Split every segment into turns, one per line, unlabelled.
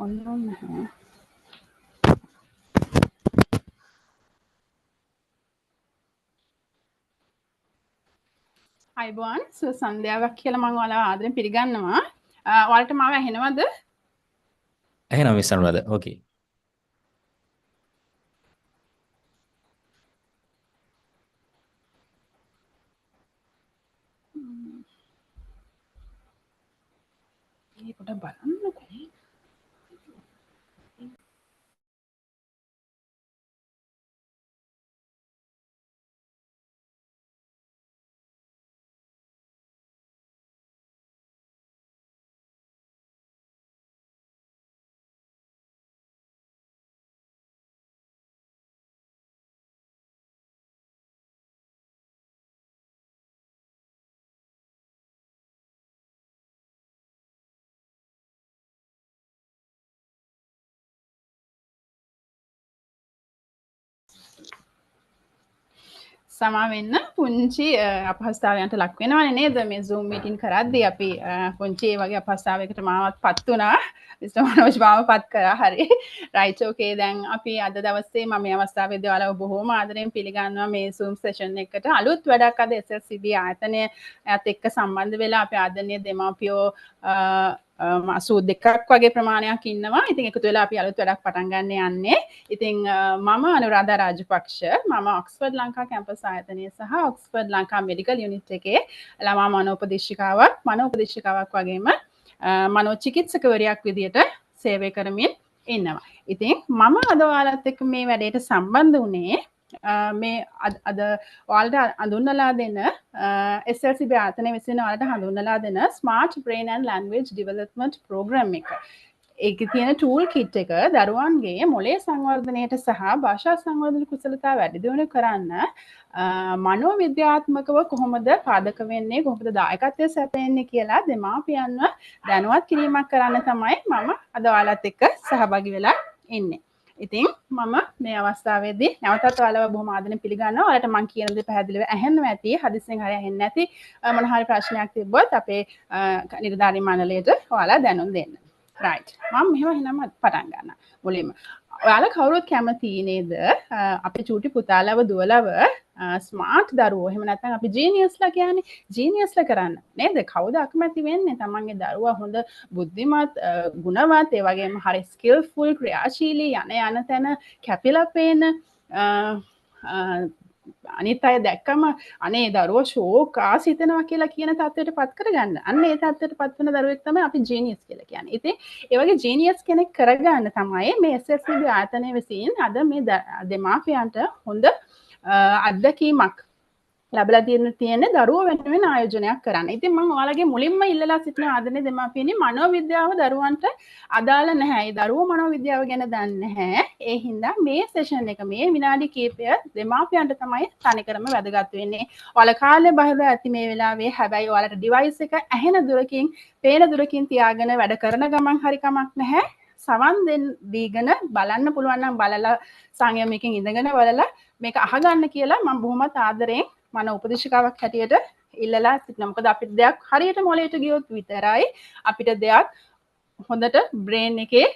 ඔන්න නැහැ. අයිබෝන් සුව සන්ධ්‍යාවක් කියලා මම ඔයාලව ආදරෙන් පිළිගන්නවා. ඔයාලට මාව ඇහෙනවද?
ඇහෙනවා මිස් අනුරාධ. ඕකේ.
මේ පොඩ බලන්නකෝ. සමා වෙන්න පුංචි අපහසුතාවයන්ට ලක් වෙනවනේ නේද මේ Zoom meeting කරද්දී අපි පුංචි ඒ වගේ අපහසුතාවයකට මාවත් පත් වුණා. මිස්ටර් මනෝජ් මාව පත් කරා. හරි. රයිට් ඕකේ දැන් අපි අද දවසේ මම මේ අවස්ථාවේදී ඔයාලව බොහොම ආදරෙන් පිළිගන්නවා මේ Zoom session එකට. අලුත් වැඩක් අද SLCB ආයතනයත් එක්ක සම්බන්ධ වෙලා අපි ආදරණීය දෙමාපියෝ 82ක් වගේ ප්‍රමාණයක් ඉන්නවා. ඉතින් එකතු වෙලා අපි අලුත් වැඩක් පටන් ගන්න යන්නේ. ඉතින් මම අනුරාධා රාජපක්ෂ මම ඔක්ස්ෆර්ඩ් ලංකා කැම්පස් ආයතනයේ සහ ඔක්ස්ෆර්ඩ් ලංකා මෙඩිකල් යුනිට් එකේ ළමා මනෝපදේශිකාවක් වගේම මනෝචිකිත්සකවරියක් විදියට සේවය කරමින් ඉන්නවා. ඉතින් මම අද ඔයාලත් එක්ක මේ වැඩේට සම්බන්ධ වුණේ මේ අද ඔයාලට හඳුන්වලා දෙන SLCB ආයතනයේ විසින් ඔයාලට හඳුන්වලා දෙන Smart Brain and Language Development Program එක. ඒකේ තියෙන ටූල් කිට් එක දරුවන්ගේ මොළයේ සංවර්ධනයට සහ භාෂා සංවර්ධන කුසලතා වැඩි දියුණු කරන්න මනෝවිද්‍යාත්මකව කොහොමද පාදක වෙන්නේ කොහොමද දායකත්වය සැපෙන්නේ කියලා දෙමාපියන්ව දැනුවත් කිරීමක් කරන්න තමයි මම අද ඔයාලත් එක්ක සහභාගී වෙලා ඉන්නේ. ඉතින් මම මේ අවස්ථාවේදී නැවතත් ඔයාලව බොහොම ආදරෙන් පිළිගන්නවා. ඔයාලට මම කියන දේ පැහැදිලිව ඇහෙන්න ඇති. හදිස්සියෙන් හරි ඇහෙන්නේ නැති මොන හරි ප්‍රශ්නයක් තිබ්බොත් අපේ නිලධාරී මණ්ඩලයට ඔයාලා දැනුම් දෙන්න. right මම මෙහෙම එහෙනම් පටන් ගන්නවා මුලින්ම ඔයාලා කවුරුත් කැමති නේද අපේ චූටි පුතාලව දුවලව ස්මාර්ට් දරුවෝ එහෙම නැත්නම් අපි ජීනියස්ලා කියන්නේ ජීනියස්ලා කරන්න නේද කවුද අකමැති වෙන්නේ තමන්ගේ දරුවා හොඳ බුද්ධිමත් ගුණවත් ඒ වගේම හරි ස්කිල්ෆුල් ක්‍රියාශීලී යන තැන කැපිලා පේන අනිත් අය දැක්කම අනේ දරුවෝ ෂෝකාස් හිතනවා කියලා කියන තත්ත්වයට පත් කරගන්න. අන්න ඒ තත්ත්වයට පත් වෙන දරුවෙක් තමයි අපි ජීනියස් කියලා කියන්නේ. ඉතින් ඒ වගේ ජීනියස් කෙනෙක් කරගන්න තමයි මේ SLCB ආයතනය විසින් අද මේ දෙමාපියන්ට හොඳ අත්දැකීමක් ලැබලා තියෙන දරුවෝ වෙනුවෙන් ආයෝජනයක් කරන්න. ඉතින් මම ඔයාලගේ මුලින්ම ඉල්ලලා සිටින ආදරණීය දෙමාපියනි මනෝවිද්‍යාව දරුවන්ට අදාළ නැහැ. ඒ දරුවෝ මනෝවිද්‍යාව ගැන දන්නේ නැහැ. ඒ හින්දා මේ සෙෂන් එක මේ විනාඩි කිහිපය දෙමාපියන්ට තමයි තනිකරම වැදගත් වෙන්නේ. ඔයාලා කාලේ බහිර ඇති මේ වෙලාවේ හැබැයි ඔයාලට ඩිවයිස් එක ඇහෙන දුරකින්, පේන දුරකින් තියාගෙන වැඩ කරන ගමන් හරි කමක් නැහැ. සවන් දීගෙන බලන්න පුළුවන් නම් බලලා සංයමයකින් ඉඳගෙන බලලා මේක අහගන්න කියලා මම බොහොමත් ආදරෙන් මන උපදේශිකාවක් හැටියට ඉල්ලලා සිටිනවා. මොකද අපිට දෙයක් හරියට මොළයට ගියොත් විතරයි අපිට දෙයක් හොඳට බ්‍රේන් එකේ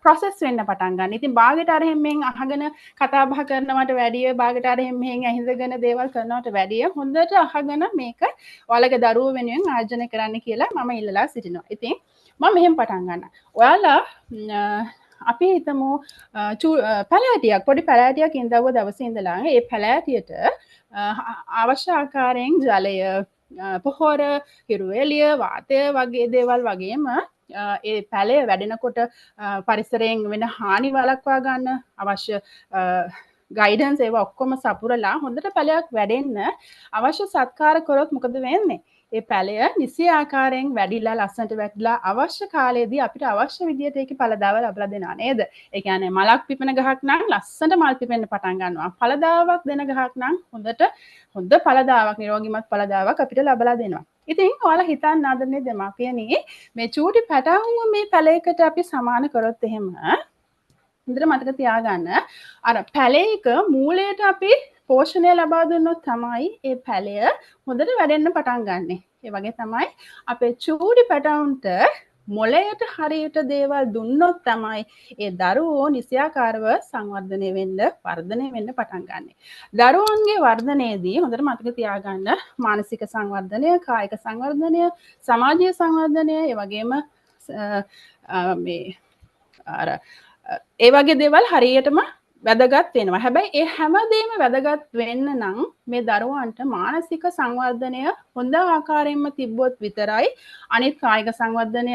ප්‍රොසෙස් වෙන්න පටන් ගන්න. ඉතින් බාගෙට අර හැමෙන් අහගෙන කතා බහ කරනවට වැඩිය බාගෙට අර හැමෙන් ඇහිඳගෙන දේවල් කරනවට වැඩිය හොඳට අහගෙන මේක ඔයාලගේ දරුවෝ වෙනුවෙන් ආයෝජනය කරන්න කියලා මම ඉල්ලලා සිටිනවා. ඉතින් මම මෙහෙම පටන් ගන්නවා. ඔයාලා අපි හිතමු පැලෑටියක් පොඩි පැලෑටියක් ඉඳව දවසේ ඉඳලා ඒ පැලෑටියට අවශ්‍ය ආකාරයෙන් ජලය පොහොර හිරු එළිය වාතය වගේ දේවල් වගේම ඒ පැලය වැඩෙනකොට පරිසරයෙන් වෙන හානි වළක්වා ගන්න අවශ්‍ය ගයිඩන්ස් ඒවා ඔක්කොම සපුරලා හොඳට පැලයක් වැඩෙන්න අවශ්‍ය සත්කාර කරොත් මොකද වෙන්නේ? ඒ පැලය නිසි ආකාරයෙන් වැඩිලා ලස්සනට වැඩිලා අවශ්‍ය කාලයේදී අපිට අවශ්‍ය විදියට ඒකේ ඵලදාව ලබා දෙනවා නේද? ඒ කියන්නේ මලක් පිපෙන ගහක් නම් ලස්සනට මල් පිපෙන්න පටන් ගන්නවා. ඵලදාවක් දෙන ගහක් නම් හොඳ ඵලදාවක් නිරෝගීමත් ඵලදාවක් අපිට ලබා දෙනවා. ඉතින් ඔයාලා හිතන්න ආදරණීය දෙමාපියනි මේ චූටි පැටවුම මේ පැලයකට අපි සමාන කරොත් එහෙම හොඳට මතක තියාගන්න අර පැලයක මූලයට අපි පෝෂණය ලබා දුන්නොත් තමයි ඒ පැලය හොඳට වැඩෙන්න පටන් ගන්නෙ. ඒ වගේ තමයි අපේ චූටි පැටවුන්ට මොළයට හරියට දේවල් දුන්නොත් තමයි ඒ දරුවෝ නිසියාකාරව සංවර්ධනය වෙන්න වර්ධනය වෙන්න පටන් ගන්න. දරුවන්ගේ වර්ධනයේදී හොඳට මතක තියාගන්න මානසික සංවර්ධනය, කායික සංවර්ධනය, සමාජීය සංවර්ධනය, ඒ වගේම මේ අර ඒ වගේ දේවල් හරියටම වැදගත් වෙනවා. හැබැයි ඒ හැමදේම වැදගත් වෙන්න නම් මේ දරුවන්ට මානසික සංවර්ධනය හොඳ ආකාරයෙන්ම තිබ්බොත් විතරයි අනිත් කායික සංවර්ධනය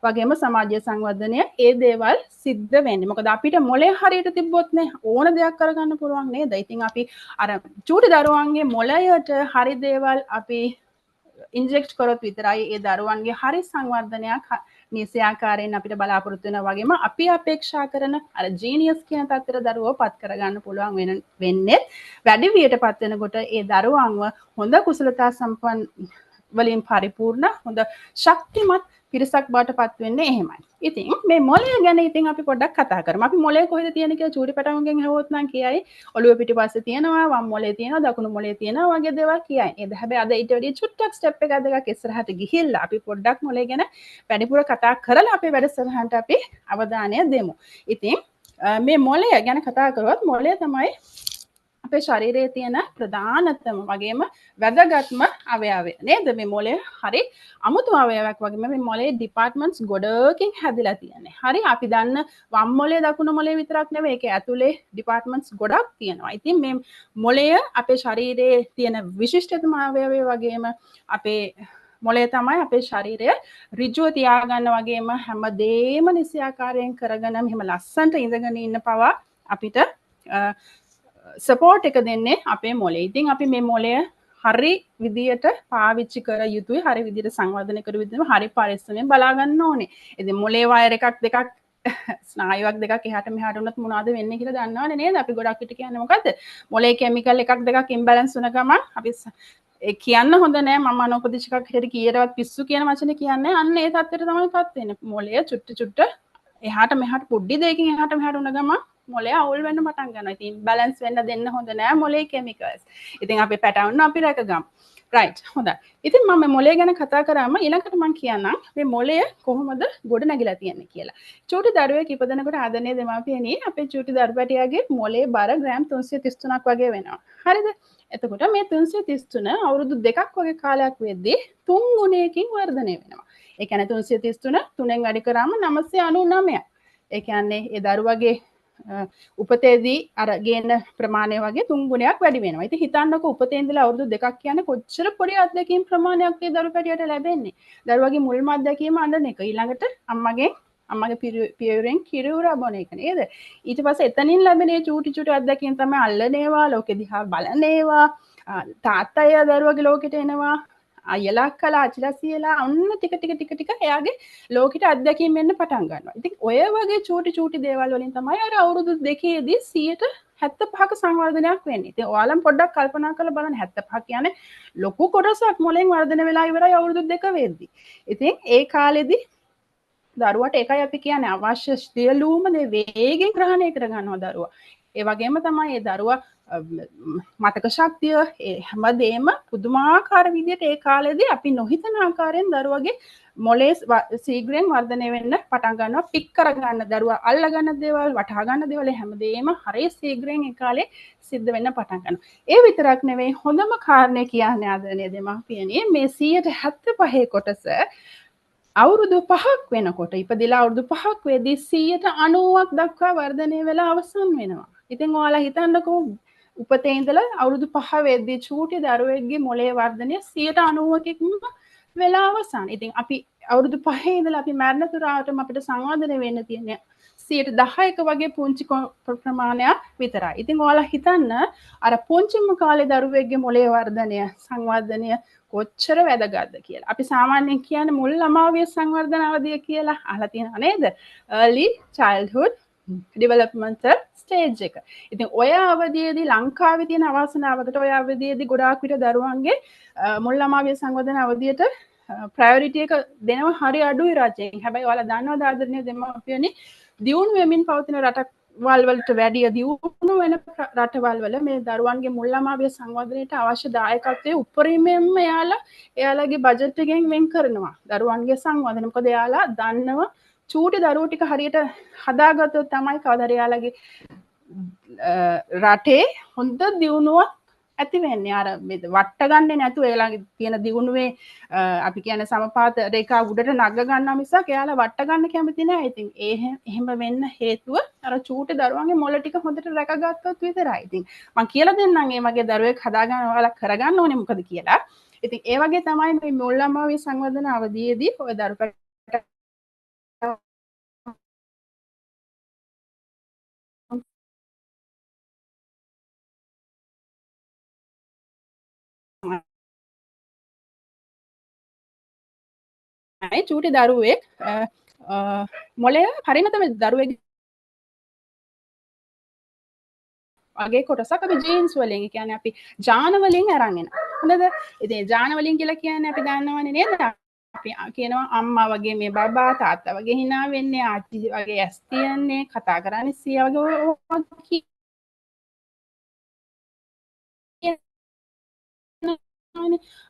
වගේම සමාජීය සංවර්ධනය ඒ දේවල් සිද්ධ වෙන්නේ. මොකද අපිට මොලේ හරියට තිබ්බොත් නේ ඕන දෙයක් කරගන්න පුළුවන් නේද? ඉතින් අපි අර චූටි දරුවන්ගේ මොළයට හරි දේවල් අපි ඉන්ජෙක්ට් කරොත් විතරයි ඒ දරුවන්ගේ හරි සංවර්ධනයක් නිසියාකාරයෙන් අපිට බලාපොරොත්තු වෙනවා වගේම අපි අපේක්ෂා කරන අර ජීනියස් කියන තත්ත්වයට දරුවෝ පත් කරගන්න පුළුවන් වෙන්නේ වැඩි වියටපත් වෙනකොට ඒ දරුවන්ව හොඳ කුසලතා සම්පන්න වලින් පරිපූර්ණ හොඳ ශක්තිමත් පිරිසක් බවට පත් වෙන්නේ එහෙමයි. ඉතින් මේ මොළය ගැන ඉතින් අපි පොඩ්ඩක් කතා කරමු. අපි මොළය කොහෙද තියෙන්නේ කියලා චූටි පැටවුන්ගෙන් අහුවොත් නම් කියයි ඔළුව පිටිපස්සේ තියෙනවා, වම් මොළේ තියෙනවා, දකුණු මොළේ තියෙනවා වගේ දේවල් කියයි. ඒද හැබැයි අද ඊට වැඩි චුට්ටක් ස්ටෙප් එකක් දෙකක් ඉස්සරහට ගිහිල්ලා අපි පොඩ්ඩක් මොළය ගැන වැඩිපුර කතා කරලා අපේ වැඩසටහනට අපි අවධානය දෙමු. ඉතින් මේ මොළය ගැන කතා කරොත් මොළය තමයි අපේ ශරීරයේ තියෙන ප්‍රධානතම වගේම වැදගත්ම අවයවය නේද? මේ මොළය හරි අමුතු අවයවයක් වගේම මේ මොළයේ ඩිපාර්ට්මන්ට්ස් ගොඩකින් හැදිලා තියෙන්නේ. හරි අපි දන්න වම් මොළය දකුණු මොළය විතරක් නෙවෙයි ඒක ඇතුලේ ඩිපාර්ට්මන්ට්ස් ගොඩක් තියෙනවා. ඉතින් මේ මොළය අපේ ශරීරයේ තියෙන විශිෂ්ටතම අවයවය වගේම අපේ මොළය තමයි අපේ ශරීරය ඍජුව තියාගන්න වගේම හැමදේම නිසියාකාරයෙන් කරගෙන මෙහෙම ලස්සන්ට ඉඳගෙන ඉන්න පවා අපිට සපෝට් එක දෙන්නේ අපේ මොළේ. ඉතින් අපි මේ මොළය හරි විදියට පාවිච්චි කර යුතුයි. හරි විදියට සංවර්ධනය කර යුතුයි. හරි පරිස්සමෙන් බලා ගන්න ඕනේ. ඉතින් මොළේ වයර් එකක් දෙකක් ස්නායුවක් දෙකක් එහාට මෙහාට වුණත් මොනවද වෙන්නේ කියලා දන්නවනේ නේද? අපි ගොඩක් විට කියන්නේ මොකද්ද? මොළේ කිමිකල් එකක් දෙකක් ඉම්බැලන්ස් වුණ ගමන් අපි කියන්න හොඳ නෑ මම අනෝපදිශ එකක් හැටියට කීයටවත් පිස්සු කියන වචනේ කියන්නේ අන්න ඒ තත්ත්වයට තමයි පත් වෙන්නේ. මොළය චුට්ට එහාට මෙහාට පොඩි දෙයකින් එහාට මෙහාට වුණ ගමන් මොළය අවුල් වෙන්න පටන් ගන්නවා. ඉතින් බැලන්ස් වෙන්න දෙන්න හොඳ නෑ මොළේ කිමිකල්ස්. ඉතින් අපි පැටවුන අපි රැකගමු. රයිට් හොඳයි. ඉතින් මම මේ මොළය ගැන කතා කරාම ඊළඟට මම කියන්නම් මේ මොළය කොහොමද ගොඩ නැගිලා තියෙන්නේ කියලා. චූටි දරුවෙක් ඉපදෙනකොට ආදරණීය දෙමාපියනි අපේ චූටි දරුපැටියාගේ මොළේ බර ග්‍රෑම් 333ක් වගේ වෙනවා. හරිද? එතකොට මේ 333 අවුරුදු 2ක් වගේ කාලයක් වෙද්දී 3 ගුණයකින් වර්ධනය වෙනවා. ඒ කියන්නේ 333 3ෙන් වැඩි කරාම 999ක්. ඒ කියන්නේ ඒ දරුවගේ උපතේදී අර ගේන ප්‍රමාණය වගේ 3 ගුණයක් වැඩි වෙනවා. ඉතින් හිතන්නකෝ උපතේ ඉඳලා අවුරුදු 2ක් කියන්නේ කොච්චර පොඩි අත්දැකීම් ප්‍රමාණයක් ඒ දරුපැටියට ලැබෙන්නේ. දරුවගේ මුල්ම අත්දැකීම අඬන එක. ඊළඟට අම්මගේ පියවරෙන් කිරි බොන එක නේද? ඊට පස්සේ එතනින් ලැබෙන මේ චූටි අත්දැකීම් තමයි අල්ලන ඒවා, ලෝකෙ දිහා බලන ඒවා, තාත්තය දරුවගේ ලෝකෙට එනවා, අයලා අක්කලා අච්චිලා සීයලා ඔන්න ටික එයාගේ ලෝකෙට අත්දැකීම් වෙන්න පටන් ගන්නවා. ඉතින් ඔය වගේ චූටි දේවල් වලින් තමයි අර අවුරුදු 2ේදී 75ක සංවර්ධනයක් වෙන්නේ. ඉතින් ඔයාලම පොඩ්ඩක් කල්පනා කරලා බලන්න 75 කියන්නේ ලොකු කොටසක් මොලෙන් වර්ධනය වෙලා ඉවරයි අවුරුදු 2 වෙද්දී. ඉතින් ඒ කාලෙදී දරුවට ඒකයි අපි කියන්නේ අවශ්‍ය සියලුම දේ වේගෙන් ග්‍රහණය කර ගන්නවා දරුවා. ඒ වගේම තමයි ඒ දරුවා මතක ශක්තිය හැමදේම පුදුමාකාර විදිහට ඒ කාලෙදී අපි නොහිතන ආකාරයෙන් දරුවගේ මොලේ ශීඝ්‍රයෙන් වර්ධනය වෙන්න පටන් ගන්නවා. පික් කරගන්න දරුවා අල්ල ගන්න දේවල් වටහා ගන්න දේවල් හැමදේම හරිය ශීඝ්‍රයෙන් ඒ කාලේ සිද්ධ වෙන්න පටන් ගන්නවා. ඒ විතරක් නෙවෙයි හොඳම කාරණේ කියන්නේ ආදරණීය දෙමාපියනි මේ 175 කොටස අවුරුදු 5ක් වෙනකොට ඉපදිලා අවුරුදු 5ක් වෙදී 90ක් දක්වා වර්ධනය වෙලා අවසන් වෙනවා. ඉතින් ඔයාලා හිතන්නකෝ උපතේ ඉඳලා අවුරුදු 5 වෙද්දී චූටි දරුවෙක්ගේ මොළයේ වර්ධනය 90%කින්ම වෙලා අවසන්. ඉතින් අපි අවුරුදු 5 ඉඳලා අපි මරණ තුරාටම අපිට සංවර්ධනය වෙන්න තියෙන 10%ක වගේ පුංචි ප්‍රමාණයක් විතරයි. ඉතින් ඔයාලා හිතන්න අර පුංචිම කාලේ දරුවෙක්ගේ මොළයේ වර්ධනය සංවර්ධනය කොච්චර වැදගත්ද කියලා. අපි සාමාන්‍යයෙන් කියන්නේ මුල් ළමාවිය සංවර්ධන අවධිය කියලා අහලා තියෙනව නේද? early childhood developmental stage එක. ඉතින් ඔය අවධියේදී ලංකාවේ තියෙන අවාසනාවකට ඔය අවධියේදී ගොඩාක් විට දරුවන්ගේ මුල් ළමාවිය සංවර්ධන අවධියට ප්‍රයොරිටි එක දෙනවා හරි අඩුයි රජයෙන්. හැබැයි ඔයාලා දන්නවද ආදරණීය දෙමාපියනි දියුණු වෙමින් පවතින රටක් වල්වලට වැඩිය දියුණු වෙන රටවල් වල මේ දරුවන්ගේ මුල් ළමාවිය සංවර්ධනයට අවශ්‍ය දායකත්වයේ උපරිමයෙන්ම එයාලගේ බජට් එකෙන් වෙන් කරනවා දරුවන්ගේ සංවර්ධනය. මොකද එයාලා දන්නවා චූටි දරුවෝ ටික හරියට හදාගත්තොත් තමයි කවදාද එයාලගේ රටේ හොඳ දියුණුවක් ඇති වෙන්නේ. අර වට ගන්නේ නැතුව එයාලගේ තියෙන දියුණුවේ අපි කියන්නේ සමපාත රේඛා උඩට නග ගන්නවා මිසක් එයාලා වට ගන්න කැමති නැහැ. ඉතින් එහෙම වෙන්න හේතුව අර චූටි දරුවන්ගේ මොළ ටික හොඳට රැකගත්තොත් විතරයි. ඉතින් මම කියලා දෙන්නම් මේ වගේ දරුවෙක් හදාගන්න ඔයාලා කරගන්න ඕනේ මොකද කියලා. ඉතින් ඒ වගේ තමයි මේ මුල් ළමාවිය සංවර්ධන අවධියේදී ඔය දරුවට චූටි දරුවෙක් මොළය හරිනතම දරුවෙක් වගේ කොටසක් අපි ජීන්ස් වලින් කියන්නේ අපි ජාන වලින් අරන් එනවා. හොඳද? ඉතින් ජාන වලින් කියලා කියන්නේ අපි දන්නවනේ නේද? අපි කියනවා අම්මා වගේ මේ බබා තාත්තා වගේ hina වෙන්නේ ආච්චි වගේ ඇස් තියන්නේ කතා කරන්නේ සියා වගේ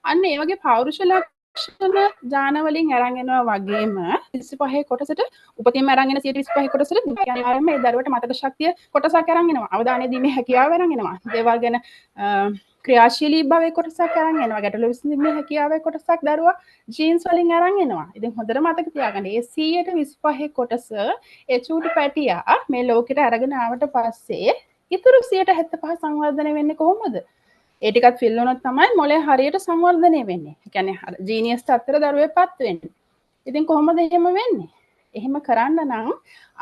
අන්න ඒ වගේ පෞරුෂ ලක්ෂණ ජාන වලින් අරන් එනවා වගේම 25 කොටසට උපතින්ම අරන් එන 25 කොටසට කියන්නේ මේ දරුවට මතක ශක්තිය කොටසක් අරන් එනවා. අවධානය දීමේ හැකියාව අරන් එනවා. දේවල් ගැන ක්‍රියාශීලී භාවයේ කොටසක් අරන් එනවා. ගැටලු විසඳීමේ හැකියාවේ කොටසක් දරුවා ජීන්ස් වලින් අරන් එනවා. ඉතින් හොඳට මතක තියාගන්න. ඒ 125 කොටස ඒ චූටි පැටියා මේ ලෝකෙට අරගෙන ආවට පස්සේ ඉතුරු 175 සංවර්ධනය වෙන්නේ කොහොමද? ඒ ටිකත් ෆිල් වුණොත් තමයි මොළය හරියට සංවර්ධනය වෙන්නේ. ඒ කියන්නේ ජීනියස් තත්ත්වයට දරුවෙක්පත් වෙන්නේ. ඉතින් කොහොමද එහෙම වෙන්නේ? එහෙම කරන්න නම්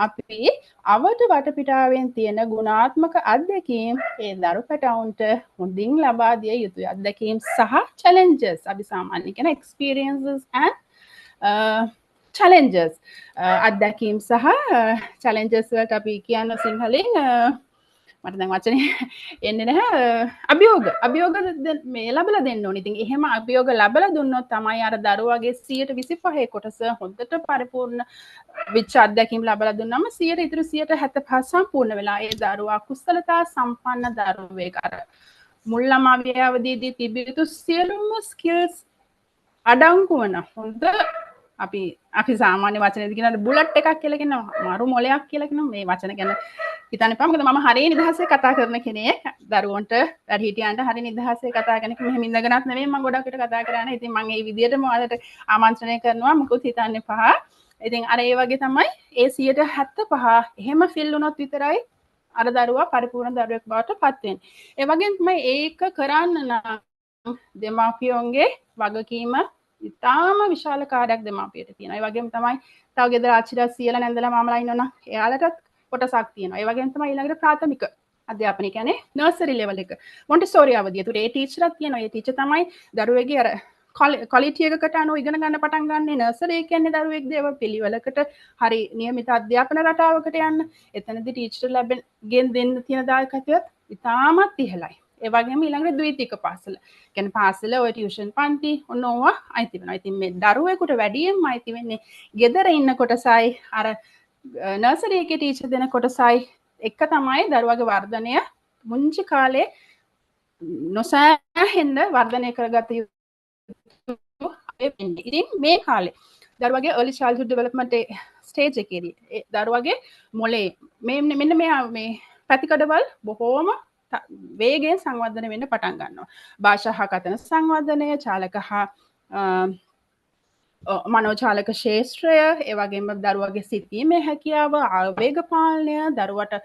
අපි අවට වටපිටාවෙන් තියෙන ගුණාත්මක අත්දැකීම් ඒ දරු පැටවුන්ට හොඳින් ලබා දිය යුතුයි. අත්දැකීම් සහ challenges අපි සාමාන්‍යයෙන් කියන experiences and challenges. අත්දැකීම් සහ challenges වලට අපි කියන සිංහලෙන් මට දැන් වචනේ එන්නේ නැහැ අභියෝග මේ ලැබලා දෙන්න ඕනේ. ඉතින් එහෙම අභියෝග ලැබලා දුන්නොත් තමයි අර දරුවගේ 125 කොටස හොඳට පරිපූර්ණ විච අධ්‍යක්ීම් ලැබලා දුන්නම 100 ඉතුරු 175 සම්පූර්ණ වෙලා ඒ දරුවා කුසලතා සම්පන්න දරුවෙක් අර මුල් ළමාවිය අවදීදී තිබිය යුතු සියලුම ස්කිල්ස් අඩංගු වන හොඳ අපි සාමාන්‍ය වචනයකින් කියනවා බුලට් එකක් කියලා කියනවා මාරු මොලයක් කියලා කියනවා මේ වචන ගැන හිතන්න එපා මොකද මම හරිය නිදහසේ කතා කරන කෙනෙක් දරුවන්ට වැඩිහිටියන්ට හරිය නිදහසේ කතා කරන කෙනෙක් මෙහෙම ඉඳගෙනත් නෙවෙයි මම ගොඩක් විට කතා කරන්නේ ඉතින් මම මේ විදිහටම ඔයාලට ආමන්ත්‍රණය කරනවා මොකුත් හිතන්න එපා ඉතින් අර ඒ වගේ තමයි ඒ 175 එහෙම ෆිල් වුණොත් විතරයි අර දරුවා පරිපූර්ණ දරුවෙක් බවට පත් වෙන්නේ ඒ වගේම තමයි ඒක කරන්න නම් දෙමාපියන්ගේ වගකීම ඉතාම විශාල කාර්යයක් දෙමාපියට තියෙනවා. ඒ වගේම තමයි තව ගෙදර ආච්චිලා සීයලා නැන්දලා මාමලා ඉන්නවනම් එයාලටත් කොටසක් තියෙනවා. ඒ වගේම තමයි ඊළඟට ප්‍රාථමික අධ්‍යාපනය කියන්නේ නර්සරි ලෙවල් එක. මොන්ටිසෝරි අවධිය. ඒතර ඒ ටීචර්ක් තියෙනවා. ඒ ටීචර් තමයි දරුවෙක්ගේ අර ක්වොලිටි එකකට අනුව ඉගෙන ගන්න පටන් ගන්න නර්සරි කියන්නේ දරුවෙක් දේව පිළිවෙලකට හරි නියමිත අධ්‍යාපන රටාවකට යන්න. එතනදී ටීචර් ලැබෙන දෙන්න තියෙන දායකත්වයත් ඉතාමත් ඉහළයි. ඒ වගේම ඊළඟට ද්විතීක පාසල. කියන්නේ පාසල ඔය ටියුෂන් පන්ති ඔන්න ඕවා අයිති වෙනවා. ඉතින් මේ දරුවෙකුට වැඩියෙන්ම අයිති වෙන්නේ ගෙදර ඉන්න කොටසයි අර නර්සරි එකේ ටීචර් දෙන කොටසයි එක තමයි දරුවගේ වර්ධනය මුංචි කාලේ නොසෑහෙන්න වර්ධනය කරගත යුතු වෙන්නේ. ඉතින් මේ කාලේ දරුවගේ early childhood development stage එකේදී දරුවගේ මොලේ මෙන්න මේ පැතිකඩවල් බොහෝම වේගයෙන් සංවර්ධනය වෙන්න පටන් ගන්නවා. භාෂා හා කතන සංවර්ධනය, චාලක හා මනෝචාලක ශේෂ්ත්‍රය, ඒ වගේම දරුවගේ සිතීමේ හැකියාව, ආවේග පාලනය, දරුවට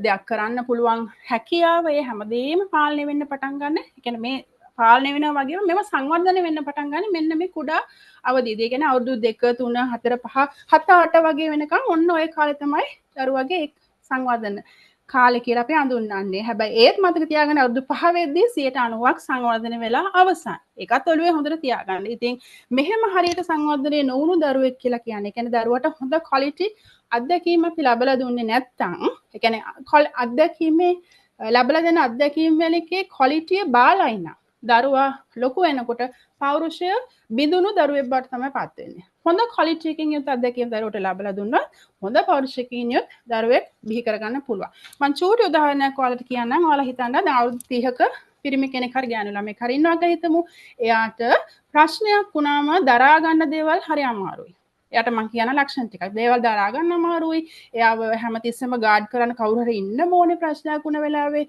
දෙයක් කරන්න පුළුවන් හැකියාව, ඒ හැමදේම පාලනය වෙන්න පටන් ගන්න. ඒ කියන්නේ මේ පාලනය වෙනවා වගේම මේවා සංවර්ධනය වෙන්න පටන් ගන්න මෙන්න මේ කුඩා අවදීදී. ඒ කියන්නේ අවුරුදු 2, 3, 4, 5, 7, 8 වගේ වෙනකන් ඔන්න ඔය කාලේ තමයි දරුවගේ සංවර්ධන කාලේ කියලා අපි හඳුන්වන්නේ. හැබැයි ඒත් මතක තියාගන්න අවුරුදු 5 වෙද්දී 90%ක් සංවර්ධනය වෙලා අවසන්. ඒකත් ඔළුවේ හොඳට තියාගන්න. ඉතින් මෙහෙම හරියට සංවර්ධනය නොවුණු දරුවෙක් කියලා කියන්නේ. ඒ කියන්නේ දරුවට හොඳ ක්වොලිටි අත්දැකීම් අපි ලැබලා දුන්නේ නැත්නම්, ඒ කියන්නේ අත්දැකීමේ ලැබලා දෙන අත්දැකීම් වලකේ ක්වොලිටිය බාලයි නම් දරුවා ලොකු වෙනකොට පෞරුෂය බිඳුණු දරුවෙක් බවට තමයි පත් වෙන්නේ. හොඳ ක්වොලිටි එකකින් යුත් අත්දැකීම් දරුවට ලබලා දුන්නොත් හොඳ පෞරුෂයකින් යුත් දරුවෙක් බිහි කරගන්න පුළුවන්. මම චූටි උදාහරණයක් ඔයාලට කියන්නම්. ඔයාලා හිතන්න දැන් අවුරුදු 30ක පිරිමි කෙනෙක් හරි ගෑනු ළමෙක් හරි ඉන්නවා කියලා හිතමු. එයාට ප්‍රශ්නයක් වුණාම දරා ගන්න දේවල් හරි අමාරුයි. එයාට මං කියන ලක්ෂණ ටිකක්. දේවල් දරා ගන්න අමාරුයි. එයාව හැමතිස්සෙම ගාඩ් කරන්න කවුරු හරි ඉන්න ඕනේ ප්‍රශ්නයක් වුණ වෙලාවේ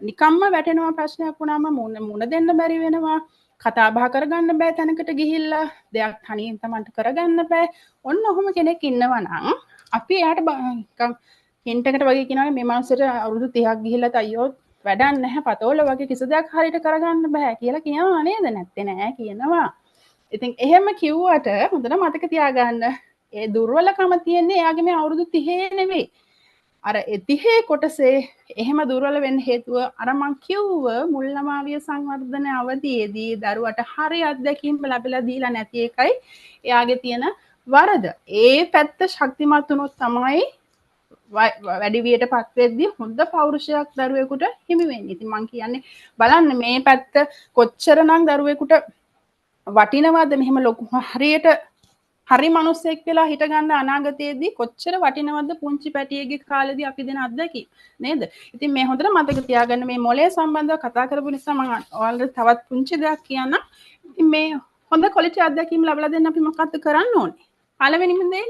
නිකම්ම වැටෙනවා ප්‍රශ්නයක් වුණාම මුණ දෙන්න බැරි වෙනවා. කතා බහ කරගන්න බෑ තැනකට ගිහිල්ලා. දෙයක් තනියෙන් තමන්ට කරගන්න බෑ. ඔන්න ඔහොම කෙනෙක් ඉන්නවා නම් අපි එයාට නිකන් හින්ට් එකකට වගේ කියනවානේ මේ මනුස්සයට අවුරුදු 30ක් ගිහිල්ලා අයියෝ වැඩක් නැහැ පතෝල වගේ කිසි දෙයක් හරියට කරගන්න බෑ කියලා කියනවා නේද? නැත්තේ නෑ කියනවා. ඉතින් එහෙම කිව්වට හොඳට මතක තියාගන්න ඒ දුර්වලකම තියෙන්නේ එයාගේ මේ අවුරුදු 30 නෙවෙයි. අර 30 කොටසේ එහෙම දුර්වල වෙන්න හේතුව අර මං කිව්ව මුල් ළමාවිය සංවර්ධන අවධියේදී දරුවට හරි අත්දැකීම් ලැබිලා දීලා නැති එකයි එයාගේ තියෙන වරද. ඒ පැත්ත ශක්තිමත් වුණොත් තමයි වැඩි වියටපත් වෙද්දී හොඳ පෞරුෂයක් දරුවෙකුට හිමි වෙන්නේ. ඉතින් මං කියන්නේ බලන්න මේ පැත්ත කොච්චරනම් දරුවෙකුට වටිනවද මෙහෙම ලොකු හරියට හරි මිනිස්සෙක් වෙලා හිට ගන්න අනාගතයේදී කොච්චර වටිනවද පුංචි පැටියෙක්ගේ කාලේදී අපි දෙන අත්දැකීම් නේද? ඉතින් මේ හොඳට මතක තියාගන්න මේ මොලේ සම්බන්ධව කතා කරපු නිසා මම ඔයාලට තවත් පුංචි දෙයක් කියන්නම්. ඉතින් මේ හොඳ ක්වොලිටි අත්දැකීම් ලබා දෙන්න අපි මොකක්ද කරන්න ඕනේ? පළවෙනිම දේ